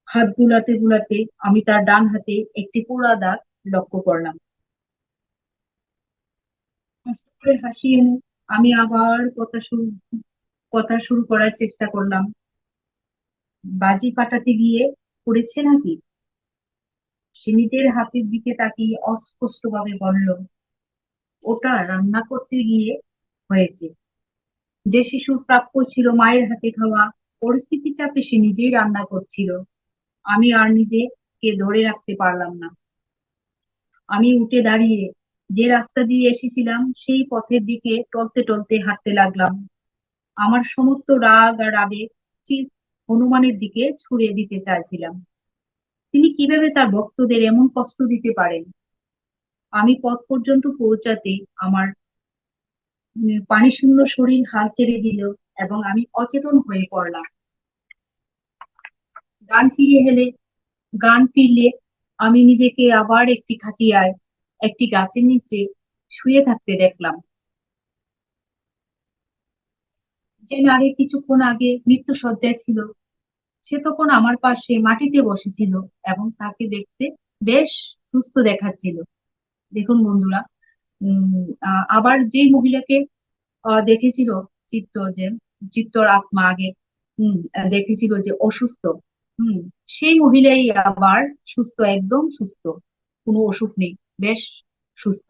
হাত বুলাতে বুলাতে আমি তার ডান হাতে একটি পোড়া দাগ লক্ষ্য করলাম। কষ্ট করে হাসি এনে আমি আবার কথা শুরু করার চেষ্টা করলাম। বাজি ফাটাতে গিয়ে পড়েছে নাকি? সে নিজের হাতের দিকে তাকিয়ে অস্পষ্ট ভাবে বলল, ওটা রান্না করতে গিয়ে হয়েছে। যে শিশুর প্রাপ্য ছিল মায়ের হাতে খাওয়া, পরিস্থিতি চাপে সে নিজেই রান্না করছিল। আমি আর নিজেকে ধরে রাখতে পারলাম না। আমি উঠে দাঁড়িয়ে যে রাস্তা দিয়ে এসেছিলাম সেই পথের দিকে টলতে টলতে হাঁটতে লাগলাম। আমার সমস্ত রাগ আর আবেগ ঠিক হনুমানের দিকে ছুড়ে দিতে চাইছিলাম। তিনি কিভাবে তার ভক্তদের এমন কষ্ট দিতে পারেন? আমি পথ পর্যন্ত পৌঁছাতে আমার পানিশূন্য শরীর হাল ছেড়ে দিল এবং আমি অচেতন হয়ে পড়লাম। গান ফিরে এলে গান ফিরলে আমি নিজেকে আবার একটি খাটিয়ায় একটি গাছের নিচে শুয়ে থাকতে দেখলাম। যে নারী কিছুক্ষণ আগে মৃত্যু শয্যায় ছিল, সে তখন আমার পাশে মাটিতে বসেছিল এবং তাকে দেখতে বেশ সুস্থ দেখাচ্ছিল। দেখুন বন্ধুরা, আবার যেই মহিলাকে দেখেছিল চিত্ত, যে চিত্তর আত্মা আগে দেখেছিল যে অসুস্থ, হম সেই মহিলাই আবার সুস্থ, একদম সুস্থ, কোনো অসুখ নেই, বেশ সুস্থ।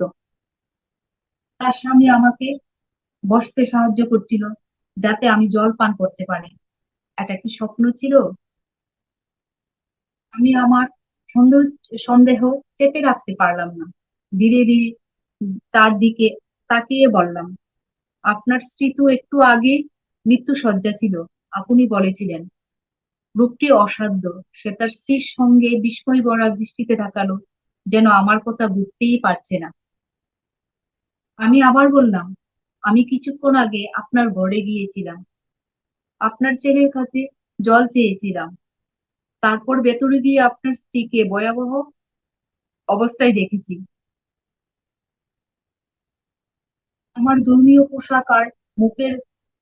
তার স্বামী আমাকে বসতে সাহায্য করছিল যাতে আমি জল পান করতে পারি। এটা কি স্বপ্ন ছিল? আমি আমার সন্দেহ সন্দেহ চেপে রাখতে পারলাম না। ধীরে ধীরে তার দিকে তাকিয়ে বললাম, আপনার স্ত্রী তো একটু আগে মৃত্যু শয্যা ছিল, আপনি বলেছিলেন। রূপটি অসাধ্য। সে তার স্ত্রীর সঙ্গে বিস্ময় ভরা দৃষ্টিতে তাকালো, যেন আমার কথা বুঝতেই পারছে না। আমি আবার বললাম, আমি কিছুক্ষণ আগে আপনার ঘরে গিয়েছিলাম, আপনার ছেলের কাছে জল চেয়েছিলাম, তারপর ভেতরে গিয়ে আপনার স্ত্রীকে ভয়াবহ অবস্থায় দেখেছি। আমার ধর্মীয় পোশাক আর মুখের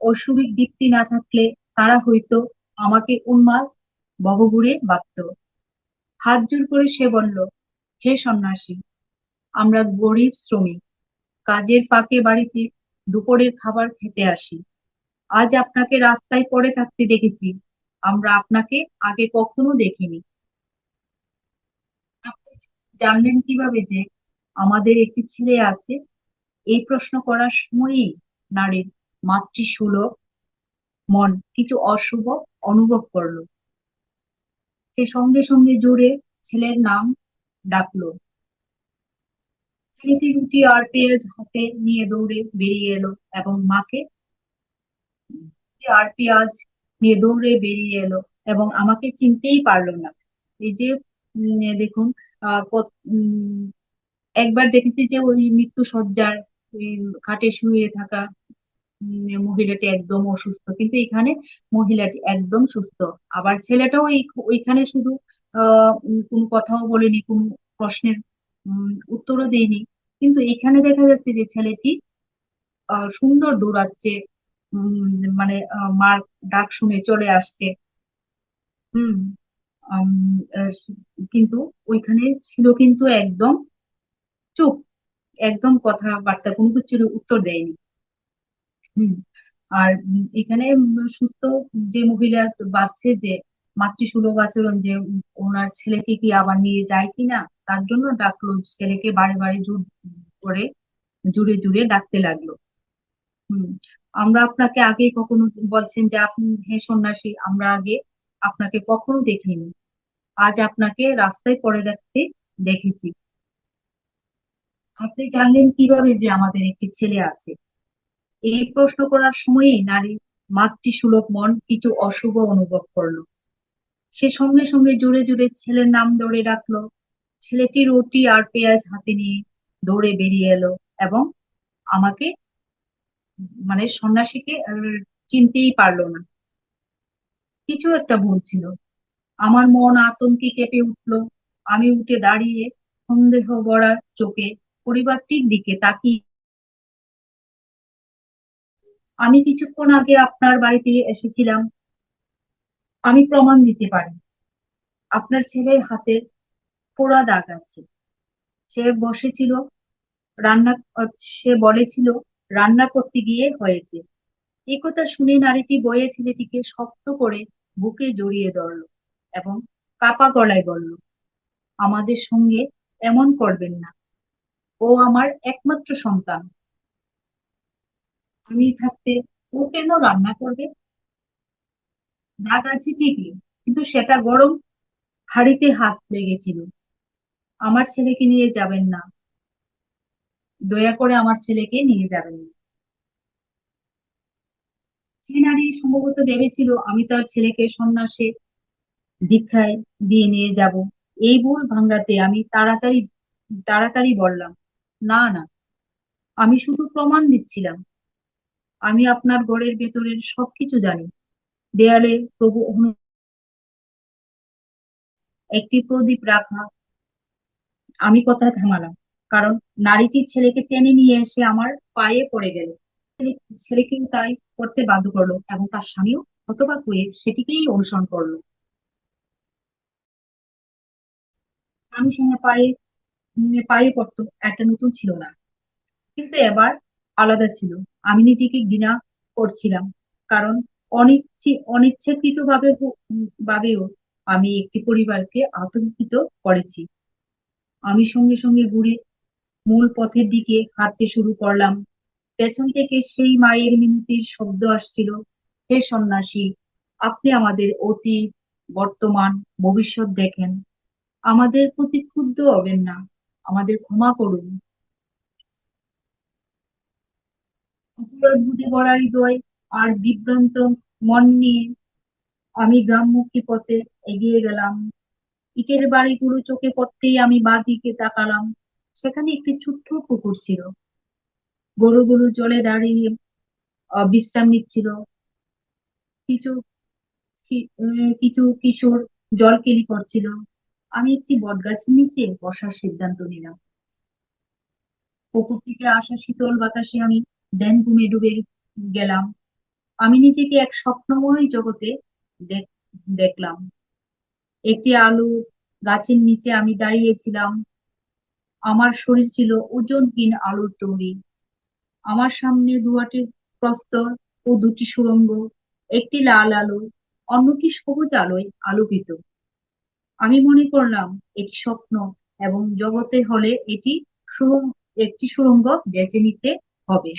ঐশ্বরিক দীপ্তি না থাকলে তারা হয়তো আমাকে উন্মাদ ভবঘুরে ভাবত। হাত জোর করে সে বলল, হে সন্ন্যাসী, আমরা গরিব শ্রমিক, কাজের ফাঁকে বাড়িতে দুপুরের খাবার খেতে আসি। আজ আপনাকে রাস্তায় পড়ে থাকতে দেখেছি, আমরা আপনাকে আগে কখনো দেখিনি। আপনি জানলেন কিভাবে যে আমাদের একটি ছেলে আছে? এই প্রশ্ন করার সময়ই নারীর মাতৃসুলভ মন কিছু অশুভ অনুভব করলো। সে সঙ্গে সঙ্গে জোরে ছেলের নাম ডাকলো। ছেলেটি রুটি আর পেঁয়াজ হাতে নিয়ে দৌড়ে বেরিয়ে এলো এবং মাকে রুটি আর পেঁয়াজ নিয়ে দৌড়ে বেরিয়ে এলো এবং আমাকে চিনতেই পারলো না। এই যে দেখুন, একবার দেখেছি যে ওই মৃত্যু শয্যার ওই খাটে শুয়ে থাকা মহিলাটি একদম অসুস্থ, কিন্তু এখানে মহিলাটি একদম সুস্থ। আবার ছেলেটাও ওইখানে শুধু কোনো কথাও বলেনি, কোনো প্রশ্নের উত্তরও দেয়নি, কিন্তু এখানে দেখা যাচ্ছে যে ছেলেটি সুন্দর দৌড়াচ্ছে, মানে মার ডাক শুনে চলে আসছে। হুম আম, আহ, কিন্তু ওইখানে ছিল কিন্তু একদম চুপ, একদম কথাবার্তা কোনো কিছুর উত্তর দেয়নি। হুম আর এখানে সুস্থ যে মহিলা বাঁচছে, যে মাতৃসুলভ আচরণ, যে ওনার ছেলেকে কি আবার নিয়ে যায় কিনা, তার জন্য ডাকলো ছেলেকে, বারে বারে জোর করে জুড়ে জুড়ে ডাকতে লাগলো। হুম আমরা আপনাকে আগে কখনো, বলছেন যে আপনি হে সন্ন্যাসী, আমরা আগে আপনাকে কখনো দেখিনি, আজ আপনাকে রাস্তায় পড়ে থাকতে দেখেছি। আপনি জানলেন কিভাবে যে আমাদের একটি ছেলে আছে? এই প্রশ্ন করার সময়ই নারীর মাতৃসুলভ মন কিছু অশুভ অনুভব করলো। সে সঙ্গে সঙ্গে জোরে জোরে ছেলের নাম ধরে ডাকলো। ছেলেটি রুটি আর পেঁয়াজ হাতে নিয়ে দৌড়ে বেরিয়ে এলো এবং আমাকে, মানে সন্ন্যাসীকে চিনতেই পারলো না। কিছু একটা ভুল ছিল। আমার মন আতঙ্কে কেঁপে উঠলো। আমি উঠে দাঁড়িয়ে সন্দেহ ভরা চোখে পরিবারটির দিকে তাকিয়ে, আমি কিছুক্ষণ আগে আপনার বাড়িতে এসেছিলাম, আমি প্রমাণ দিতে পারি। আপনার ছেলের হাতের পোড়া দাগ আছে। সে বসেছিল রান্না, সে বলেছিল রান্না করতে গিয়ে হয়েছে। এই কথা শুনে নারীটি বয়ে ছেলেটিকে শক্ত করে বুকে জড়িয়ে ধরল এবং কাপা গলায় বলল, আমাদের সঙ্গে এমন করবেন না, ও আমার একমাত্র সন্তান। আমি থাকতে ও কেন রান্না করবে? দাগ আছে ঠিকই, কিন্তু সেটা গরম হাঁড়িতে হাত লেগেছিল। আমার ছেলেকে নিয়ে যাবেন না, দয়া করে আমার ছেলেকে নিয়ে যাবেন না। সেই নারী সম্ভবত ভেবেছিল আমি তার ছেলেকে সন্ন্যাসে দীক্ষায় দিয়ে নিয়ে যাব। এই ভুল ভাঙাতে আমি তাড়াতাড়ি তাড়াতাড়ি বললাম, না না, আমি শুধু প্রমাণ দিচ্ছিলাম। আমি আপনার ঘরের ভেতরের সবকিছু জানি। দেয়ালে প্রভু একটি প্রদীপ রাখা। আমি কথা থামালাম, কারণ নারীটির ছেলেকে টেনে নিয়ে এসে আমার পায়ে পড়ে গেল। ছেলেকেও তাই করতে বাধ্য করলো এবং তার স্বামীও হতবাক হয়ে সেটিকেই অনুসরণ করলো। আমি সঙ্গে পায়ে পায়ে পড়তো একটা নতুন ছিল না, কিন্তু এবার আলাদা ছিল। আমি নিজেকে ঘৃণা করছিলাম, কারণ অনিচ্ছাকৃত ভাবেও আমি একটি পরিবারকে আতঙ্কিত করেছি। আমি সঙ্গে সঙ্গে ঘুরে মূল পথের দিকে হাঁটতে শুরু করলাম। পেছন থেকে সেই মায়ের মিনতির শব্দ আসছিল, হে সন্ন্যাসী, আপনি আমাদের অতীত, বর্তমান, ভবিষ্যৎ দেখেন, আমাদের প্রতি ক্ষুব্ধ হবেন না, আমাদের ক্ষমা করুন। অপরাধ বুঝে ভরা হৃদয় আর বিভ্রান্ত মন নিয়ে আমি গ্রামমুখী পথে এগিয়ে গেলাম। ইটের বাড়িগুলো চোখে পড়তেই আমি বাঁ দিকে তাকালাম। সেখানে একটি ছোট্ট পুকুর ছিল। গরুগুলো জলে দাঁড়িয়ে বিশ্রাম নিচ্ছিল। কিছু কিছু কিশোর জলকেলি করছিল। আমি একটি বটগাছের নিচে বসার সিদ্ধান্ত নিলাম। পুকুর থেকে আসা শীতল বাতাসে আমি ধ্যান ঘুমে ডুবে গেলাম। আমি নিজেকে এক স্বপ্নময় জগতে দেখ- দেখলাম। একটি আলু গাছের নিচে আমি দাঁড়িয়েছিলাম। আমার শরীর ছিল ওজনহীন আলুর তৈরি। আমার সামনে দুয়াটি প্রস্তর ও দুটি সুড়ঙ্গ, একটি লাল আলো, অন্যটি সবুজ আলোয় আলোকিত। আমি মনে করলাম এটি স্বপ্ন, এবং জগতে হলে একটি সুড়ঙ্গ বেছে নিতে হবে।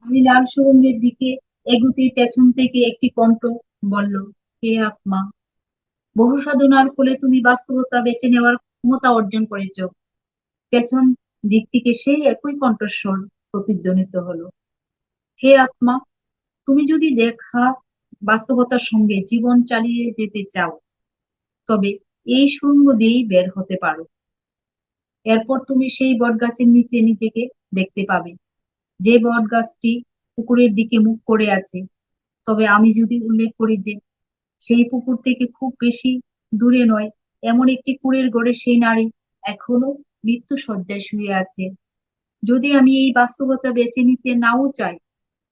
আমি লাল সুড়ঙ্গের দিকে এগুতেই পেছন থেকে একটি কণ্ঠ বলল, হে আত্মা, বহু সাধনার ফলে তুমি বাস্তবতা বেছে নেওয়ার ক্ষমতা অর্জন করেছ। পেছন দিক থেকে সেই একই কণ্ঠস্বর প্রতিধ্বনিত হলো, হে আত্মা, তুমি যদি দেখা বাস্তবতার সঙ্গে জীবন চালিয়ে যেতে চাও, তবে এই সুড়ঙ্গ দিয়েই বের হতে পারো। এরপর তুমি সেই বটগাছের নিচে নিজেকে দেখতে পাবে, যে বটগাছটি পুকুরের দিকে মুখ করে আছে। তবে আমি যদি উল্লেখ করি যে সেই পুকুর থেকে খুব বেশি দূরে নয়, এমন একটি কুঁড়ের ঘরে সেই নারী এখনো মৃত্যু শয্যায় শুয়ে আছে। যদি আমি এই বাস্তবতা বেছে নিতে নাও চাই,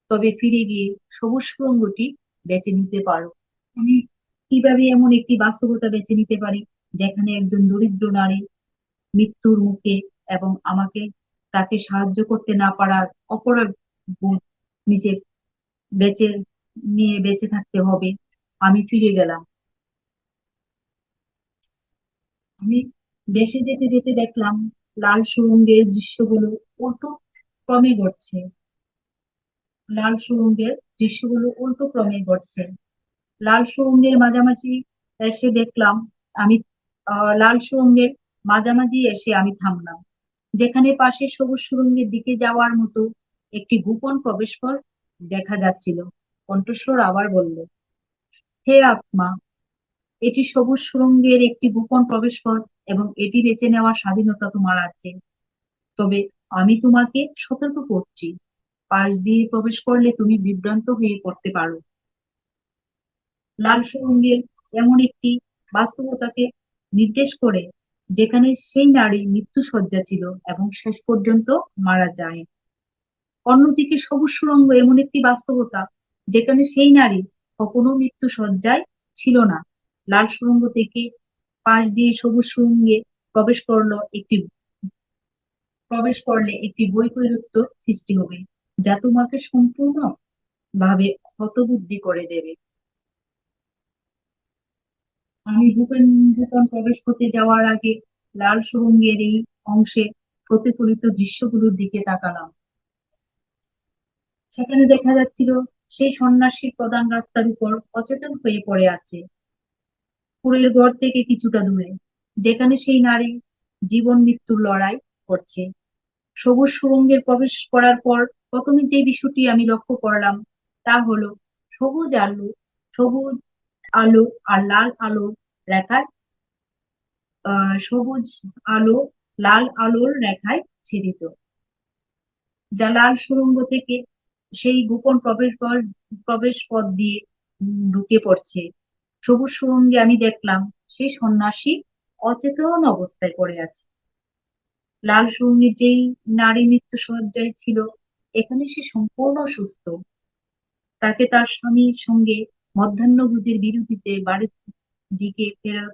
তবে ফিরে গিয়ে সবুজ সুড়ঙ্গটি বেছে নিতে পারো। আমি কিভাবে এমন একটি বাস্তবতা বেছে নিতে পারি, যেখানে একজন দরিদ্র নারী মৃত্যুর মুখে, এবং আমাকে তাকে সাহায্য করতে না পারার অপরাধ বোধ নিজে বেঁচে বেঁচে থাকতে হবে। আমি ফিরে গেলাম। আমি দেশে যেতে যেতে দেখলাম লাল সুড়ঙ্গের দৃশ্যগুলো উল্টো ক্রমে ঘটছে। লাল সুড়ঙ্গের দৃশ্যগুলো উল্টো ক্রমে ঘটছে। লাল সুড়ঙ্গের মাঝামাঝি এসে দেখলাম আমি লাল সুড়ঙ্গের মাঝামাঝি এসে আমি থামলাম, যেখানে পাশে সবুজ সুড়ঙ্গের দিকে যাওয়ার মতো একটি গোপন প্রবেশপথ দেখা যাচ্ছিল। কণ্ঠস্বর আবার বলল, হে আত্মা, এটি সবুজ সুড়ঙ্গের একটি গোপন প্রবেশপথ, এবং এটি বেছে নেওয়ার স্বাধীনতা তোমার আছে। তবে আমি তোমাকে সতর্ক করছি, পাশ দিয়ে প্রবেশ করলে তুমি বিভ্রান্ত হয়ে পড়তে পারো। লাল সুড়ঙ্গের এমন একটি বাস্তবতাকে নির্দেশ করে, যেখানে সেই নারী মৃত্যুশয্যা ছিল এবং শেষ পর্যন্ত মারা যায়। অন্যদিকে সবুজ সুড়ঙ্গ এমন একটি বাস্তবতা, যেখানে সেই নারী কখনো মৃত্যুশয্যায় ছিল না। লাল সুড়ঙ্গ থেকে পাশ দিয়ে সবুজ সুড়ঙ্গে প্রবেশ করলো একটি প্রবেশ করলে একটি বৈপরীত্য সৃষ্টি হবে, যা তোমাকে সম্পূর্ণ ভাবে হতবুদ্ধি করে দেবে। আমি ভূপেন প্রবেশ করতে যাওয়ার আগে লাল সুড়ঙ্গের এই অংশে প্রতিফলিত দৃশ্যগুলোর দিকে তাকালাম। সেখানে দেখা যাচ্ছিল সেই সন্ন্যাসী প্রধান রাস্তার উপর অচেতন হয়ে পড়ে আছে, কুড়ের ঘর থেকে কিছুটা দূরে, যেখানে সেই নারী জীবন মৃত্যুর লড়াই করছে। সবুজ সুড়ঙ্গের প্রবেশ করার পর প্রথমে যে বিষয়টি আমি লক্ষ্য করলাম, তা হলো সবুজ আলো সবুজ আলো আর লাল আলো রেখায় সবুজ আলো লাল আলোর রেখায় ছেদিত, যা লাল সুড়ঙ্গ থেকে সেই গোপন প্রবেশ পথ দিয়ে ঢুকে পড়ছে। সবুজ সুড়ঙ্গে আমি দেখলাম সেই সন্ন্যাসী অচেতন অবস্থায় পড়ে আছে। লাল সুড়ঙ্গে যেই নারী মৃত্যু শয্যায় ছিল, এখানে সে সম্পূর্ণ সুস্থ। তাকে তার স্বামীর সঙ্গে মধ্যাহ্নভোজের বিরতিতে বাড়ি দিকে ফেরত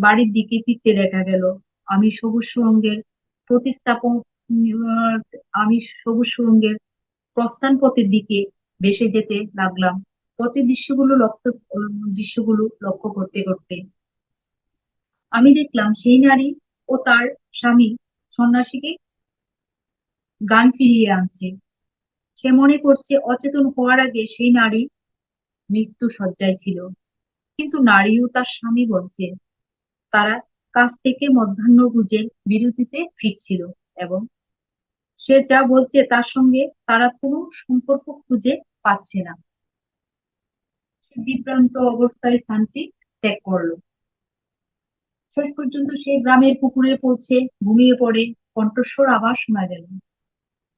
বাড়ির দিকে ফিরতে দেখা গেল। আমি সবুজ সুড়ঙ্গের প্রতিস্থাপন আহ, আমি সবুজ সুড়ঙ্গের প্রস্থান পথের দিকে ভেসে যেতে লাগলাম। পথের দৃশ্যগুলো লক্ষ্য করতে করতে আমি দেখলাম সেই নারী ও তার স্বামী সন্ন্যাসীকে গান ফিরিয়ে আনছে। সে মনে করছে অচেতন হওয়ার আগে সেই নারী মৃত্যু শয্যায় ছিল, কিন্তু নারী ও তার স্বামী বলছে তারা কাছ থেকে মধ্যাহ্নভোজের বিরতিতে ফিরছিল এবং সে যা বলছে তার সঙ্গে তারা কোনো সম্পর্ক খুঁজে পাচ্ছে না। সে বিভ্রান্ত অবস্থায় স্থানটি ত্যাগ করলো। শেষ পর্যন্ত সে গ্রামের পুকুরে পৌঁছে ঘুমিয়ে পড়ে। কণ্ঠস্বর আবার শোনা গেল,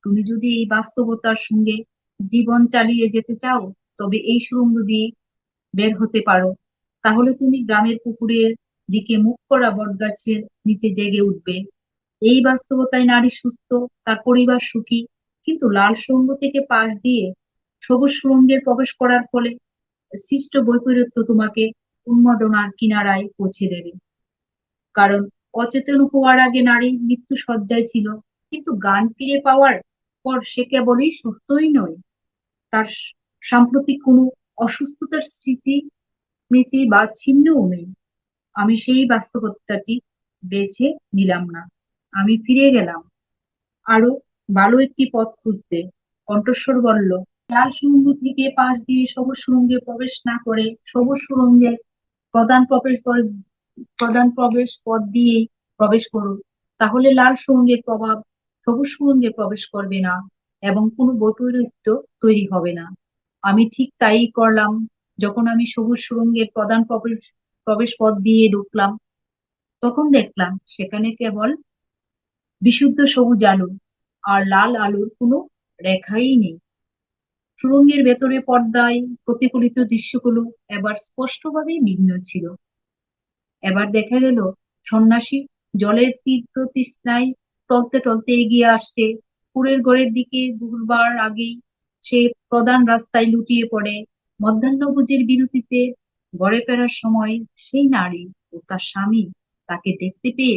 তুমি যদি এই বাস্তবতার সঙ্গে জীবন চালিয়ে যেতে চাও তবে এই সুড়ঙ্গ দিয়ে বের হতে পারো। তাহলে তুমি গ্রামের পুকুরের দিকে মুখ করা বটগাছের নিচে জেগে উঠবে। এই বাস্তবতায় নারী সুস্থ, তার পরিবার সুখী। কিন্তু লাল সুড়ঙ্গ থেকে পাশ দিয়ে সবুজ সুড়ঙ্গে প্রবেশ করার ফলে সৃষ্ট বৈপরীত্য তোমাকে উন্মাদনার কিনারায় পৌঁছে দেবে। কারণ অচেতন হওয়ার আগে নারী মৃত্যু শয্যায় ছিল, কিন্তু গান ফিরে পাওয়ার পর সে কেবলই সুস্থই নয়, তার সাম্প্রতিক কোনো অসুস্থতার স্মৃতি বা চিহ্নও নেই। আমি সেই বাস্তবতাটি বেছে নিলাম না। আমি ফিরে গেলাম আরো ভালো একটি পথ খুঁজতে। কণ্ঠস্বর বলল, লাল সুড়ঙ্গ থেকে পাশ দিয়ে সবুজ সুড়ঙ্গে প্রবেশ না করে সবুজ সুড়ঙ্গের প্রধান প্রবেশ পথ প্রধান প্রবেশ পথ দিয়েই প্রবেশ করো। তাহলে লাল সুড়ঙ্গের প্রভাব সবুজ সুড়ঙ্গে প্রবেশ করবে না এবং কোনো বৈপরীত্য তৈরি হবে না। আমি ঠিক তাই করলাম। যখন আমি সবুজ সুড়ঙ্গের প্রধান প্রবেশ পথ দিয়ে ঢুকলাম, তখন দেখলাম সেখানে কেবল বিশুদ্ধ সবুজ আলো, আর লাল আলোর কোনো রেখাই নেই। সুড়ঙ্গের ভেতরে পর্দায় প্রতিফলিত দৃশ্যগুলো এবার স্পষ্টভাবে ভিন্ন ছিল। এবার দেখা গেল সন্ন্যাসী জলের তীব্র তৃষ্ণায় টলতে টলতে এগিয়ে আসছে। কুড়ের ঘরের দিকে ঘুরবার আগেই সে প্রধান রাস্তায় লুটিয়ে পড়ে। মধ্যাহ্নভোজের বিরতিতে ঘরে ফেরার সময় সেই নারী ও তার স্বামী তাকে দেখতে পেয়ে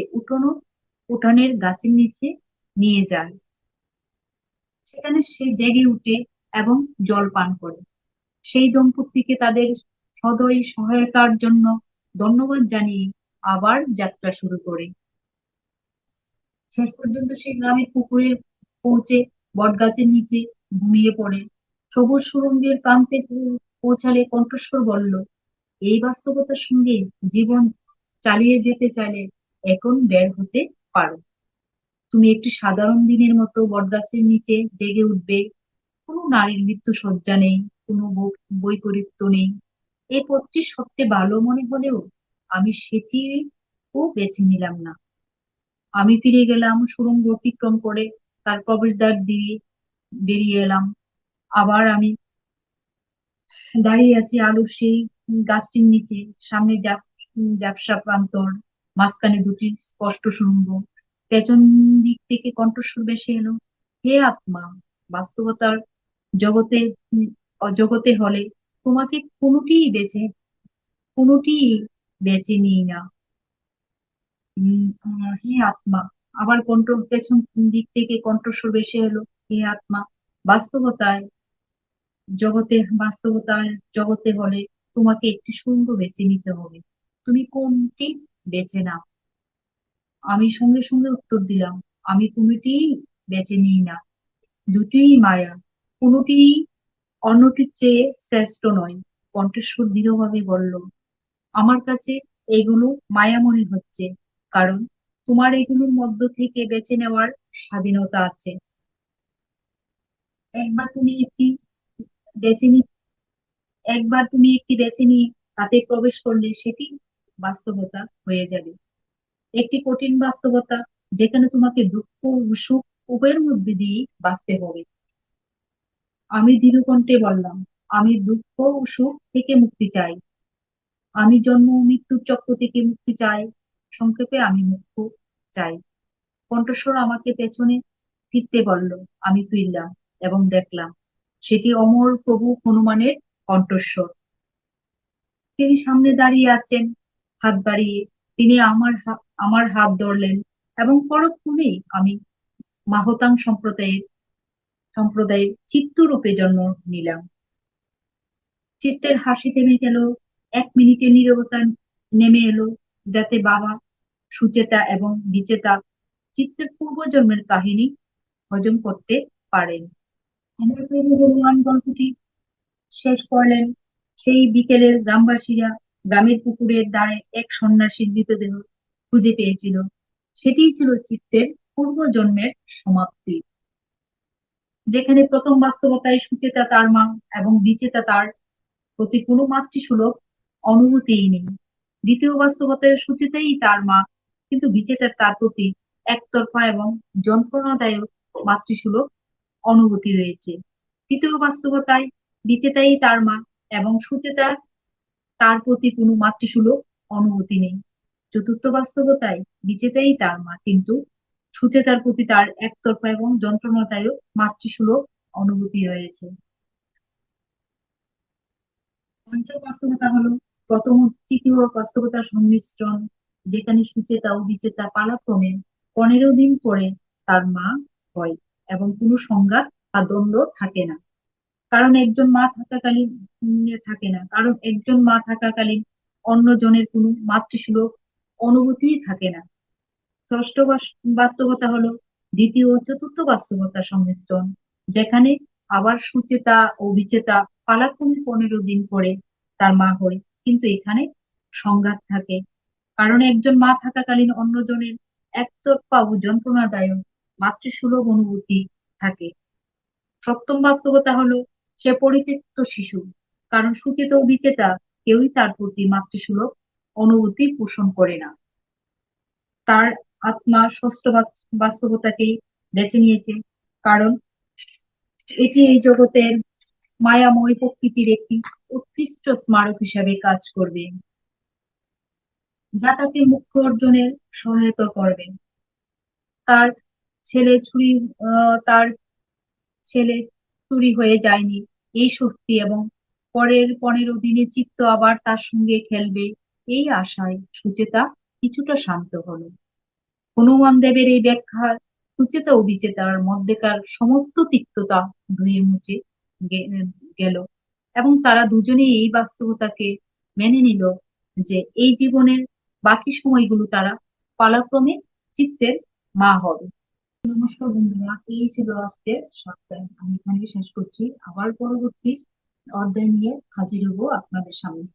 উঠানের গাছের নিচে নিয়ে যায়। সেখানে সে জেগে উঠে এবং জল পান করে। সেই দম্পতিকে তাদের সদয় সহায়তার জন্য ধন্যবাদ জানিয়ে আবার যাত্রা শুরু করে। শেষ পর্যন্ত সে গ্রামের পুকুরে পৌঁছে বটগাছের নিচে ঘুমিয়ে পড়ে। সবুজ সুড়ঙ্গের প্রান্তে পৌঁছালে কণ্ঠস্বর বলল, এই বাস্তবতার সঙ্গে জীবন চালিয়ে যেতে চাইলে এখন বের হতে পারো। তুমি একটি সাধারণ দিনের মতো বটগাছের নিচে জেগে উঠবে। কোনো নারীর মৃত্যু শয্যা নেই, কোনো বৈপরীত্য নেই। এই পথটি সবচেয়ে ভালো মনে হলেও আমি সেটিও বেছে নিলাম না। আমি ফিরে গেলাম সুড়ঙ্গ অতিক্রম করে, তার প্রবেশদ্বার দিয়ে বেরিয়ে এলাম। আবার আমি দাঁড়িয়ে আছি আলোর সেই গাছটির নিচে। সামনে ঝাপসা প্রান্তর, মাঝখানে দুটি স্পষ্ট সুড়ঙ্গ। পেছন দিক থেকে কণ্ঠস্বর ভেসে এলো, হে আত্মা, বাস্তবতার জগতে জগতে হলে তোমাকে কোনোটিই বেছে নিই না। হে আত্মা, আবার পেছন দিক থেকে কণ্ঠস্বর ভেসে এলো, হে আত্মা, বাস্তবতায় বাস্তবতার জগতে হলে তোমাকে একটি সঙ্গ বেছে নিতে হবে। তুমি কোনটি বেছে নাও। আমি সঙ্গে সঙ্গে উত্তর দিলাম, আমি কোনোটিই বেছে নিই না। দুটিই মায়া, কোনোটিই অন্যটির চেয়ে শ্রেষ্ঠ নয়। কণ্ঠস্বর দৃঢ়ভাবে বলল, আমার কাছে এগুলো মায়া মনে হচ্ছে, কারণ তোমার এগুলোর মধ্য থেকে বেছে নেওয়ার স্বাধীনতা আছে। একবার তুমি একটি বেছে নি একবার তুমি একটি বেছে নিয়ে তাতে প্রবেশ করলে সেটি বাস্তবতা হয়ে যাবে। একটি কঠিন বাস্তবতা, যেখানে তোমাকে দুঃখ ও সুখ উভয়ের মধ্যে দিয়ে বাঁচতে হবে। আমি দৃঢ় কণ্ঠে বললাম, আমি দুঃখ ও সুখ থেকে মুক্তি চাই। আমি জন্ম ও মৃত্যুর চক্র থেকে মুক্তি চাই। সংক্ষেপে আমি মুক্ত চাই। কণ্ঠস্বর আমাকে পেছনে ফিরতে বলল। আমি ফিরলাম এবং দেখলাম সেটি অমর প্রভু হনুমানের কণ্ঠস্বর। তিনি সামনে দাঁড়িয়ে আছেন হাত বাড়িয়ে। তিনি আমার হাত ধরলেন এবং পরক্ষণেই আমি মাহতাং সম্প্রদায়ের চিত্তরূপে জন্ম নিলাম। চিত্তের হাসি থেমে গেল। 1 মিনিটের নীরবতা নেমে এলো, যাতে বাবা, সুচেতা এবং বিচেতা চিত্তের পূর্বজন্মের কাহিনী হজম করতে পারেন। আমার প্রভু ভগবান গল্পটি শেষ করলেন। সেই বিকেলের গ্রামবাসীরা গ্রামের পুকুরের ধারে এক সন্ন্যাসীর মৃতদেহ খুঁজে পেয়েছিল। সেটিই ছিল চিত্তের পূর্বজন্মের সমাপ্তি, যেখানে প্রথম বাস্তবতায় সুচেতা তার মা এবং বিচেতা তার প্রতি কোনো মাতৃসুলভ অনুভূতিই নেই। দ্বিতীয় বাস্তবতায় সুচেতাই তার মা, কিন্তু বিচেতার তার প্রতি একতরফা এবং যন্ত্রণাদায়ক মাতৃসুলভ অনুভূতি রয়েছে। তৃতীয় বাস্তবতায় বিচেতাই তার মা এবং সুচেতার তার প্রতি কোনো মাতৃসুলভ অনুভূতি নেই। চতুর্থ বাস্তবতায় বিচেতাই তার মা, কিন্তু সুচেতার প্রতি তার একতরফা এবং যন্ত্রণাদায়ক মাতৃসুলভ অনুভূতি রয়েছে। পঞ্চম বাস্তবতা হলো প্রথম ও তৃতীয় বাস্তবতার সংমিশ্রণ, যেখানে সুচেতা ও বিচেতা পালাক্রমে 15 দিন পরে তার মা হয় এবং কোনো সংঘাত বা দ্বন্দ্ব থাকে না। কারণ একজন মা থাকাকালীন থাকে না, কারণ একজন মা থাকাকালীন অন্যজনের কোনো মাতৃসুলভ অনুভূতিই থাকে না। ষষ্ঠ বাস্তবতা হলো দ্বিতীয় ও চতুর্থ বাস্তবতার সংমিশ্রণ, যেখানে আবার সুচেতা ও বিচেতা পালাক্রমে 15 দিন পরে তার মা হয়, কিন্তু এখানে সংঘাত থাকে। কারণ একজন মা থাকাকালীন অন্যজনের একতরফা ও যন্ত্রণাদায়ক মাতৃসুলভ অনুভূতি থাকে। সপ্তম বাস্তবতা হলো সে পরিত্যক্ত শিশু, কারণ সুচেতা ও বিচেতা কেউই তার প্রতি মাতৃসুলভ অনুভূতি পোষণ করে না। তার আত্মা ষষ্ঠ বাস্তবতাকেই বেছে নিয়েছে, কারণ এটি এই জগতের মায়াময় প্রকৃতির একটি উৎকৃষ্ট স্মারক হিসাবে কাজ করবে, যা তাকে মুখ্য অর্জনের সহায়তা করবে। তার ছেলে ছুরি তার ছেলে চুরি হয়ে যায়নি, এই স্বস্তি, এবং পরের 15 দিনে চিত্ত আবার তার সঙ্গে খেলবে, এই আশায় সুচেতা কিছুটা শান্ত হলো। হনুমান দেবের এই ব্যাখ্যার সুচেতা ও বিচেতার মধ্যেকার সমস্ত তিক্ততা ধুয়ে মুছে গেল, এবং তারা দুজনেই এই বাস্তবতাকে মেনে নিল যে এই জীবনের বাকি সময়গুলো তারা পালাক্রমে চিত্তের মা হবে। নমস্কার বন্ধুরা, এই ছিল আজকের সপ্তাহে। আমি এখানে শেষ করছি। আবার পরবর্তী অধ্যায় নিয়ে হাজির হবো আপনাদের সামনে।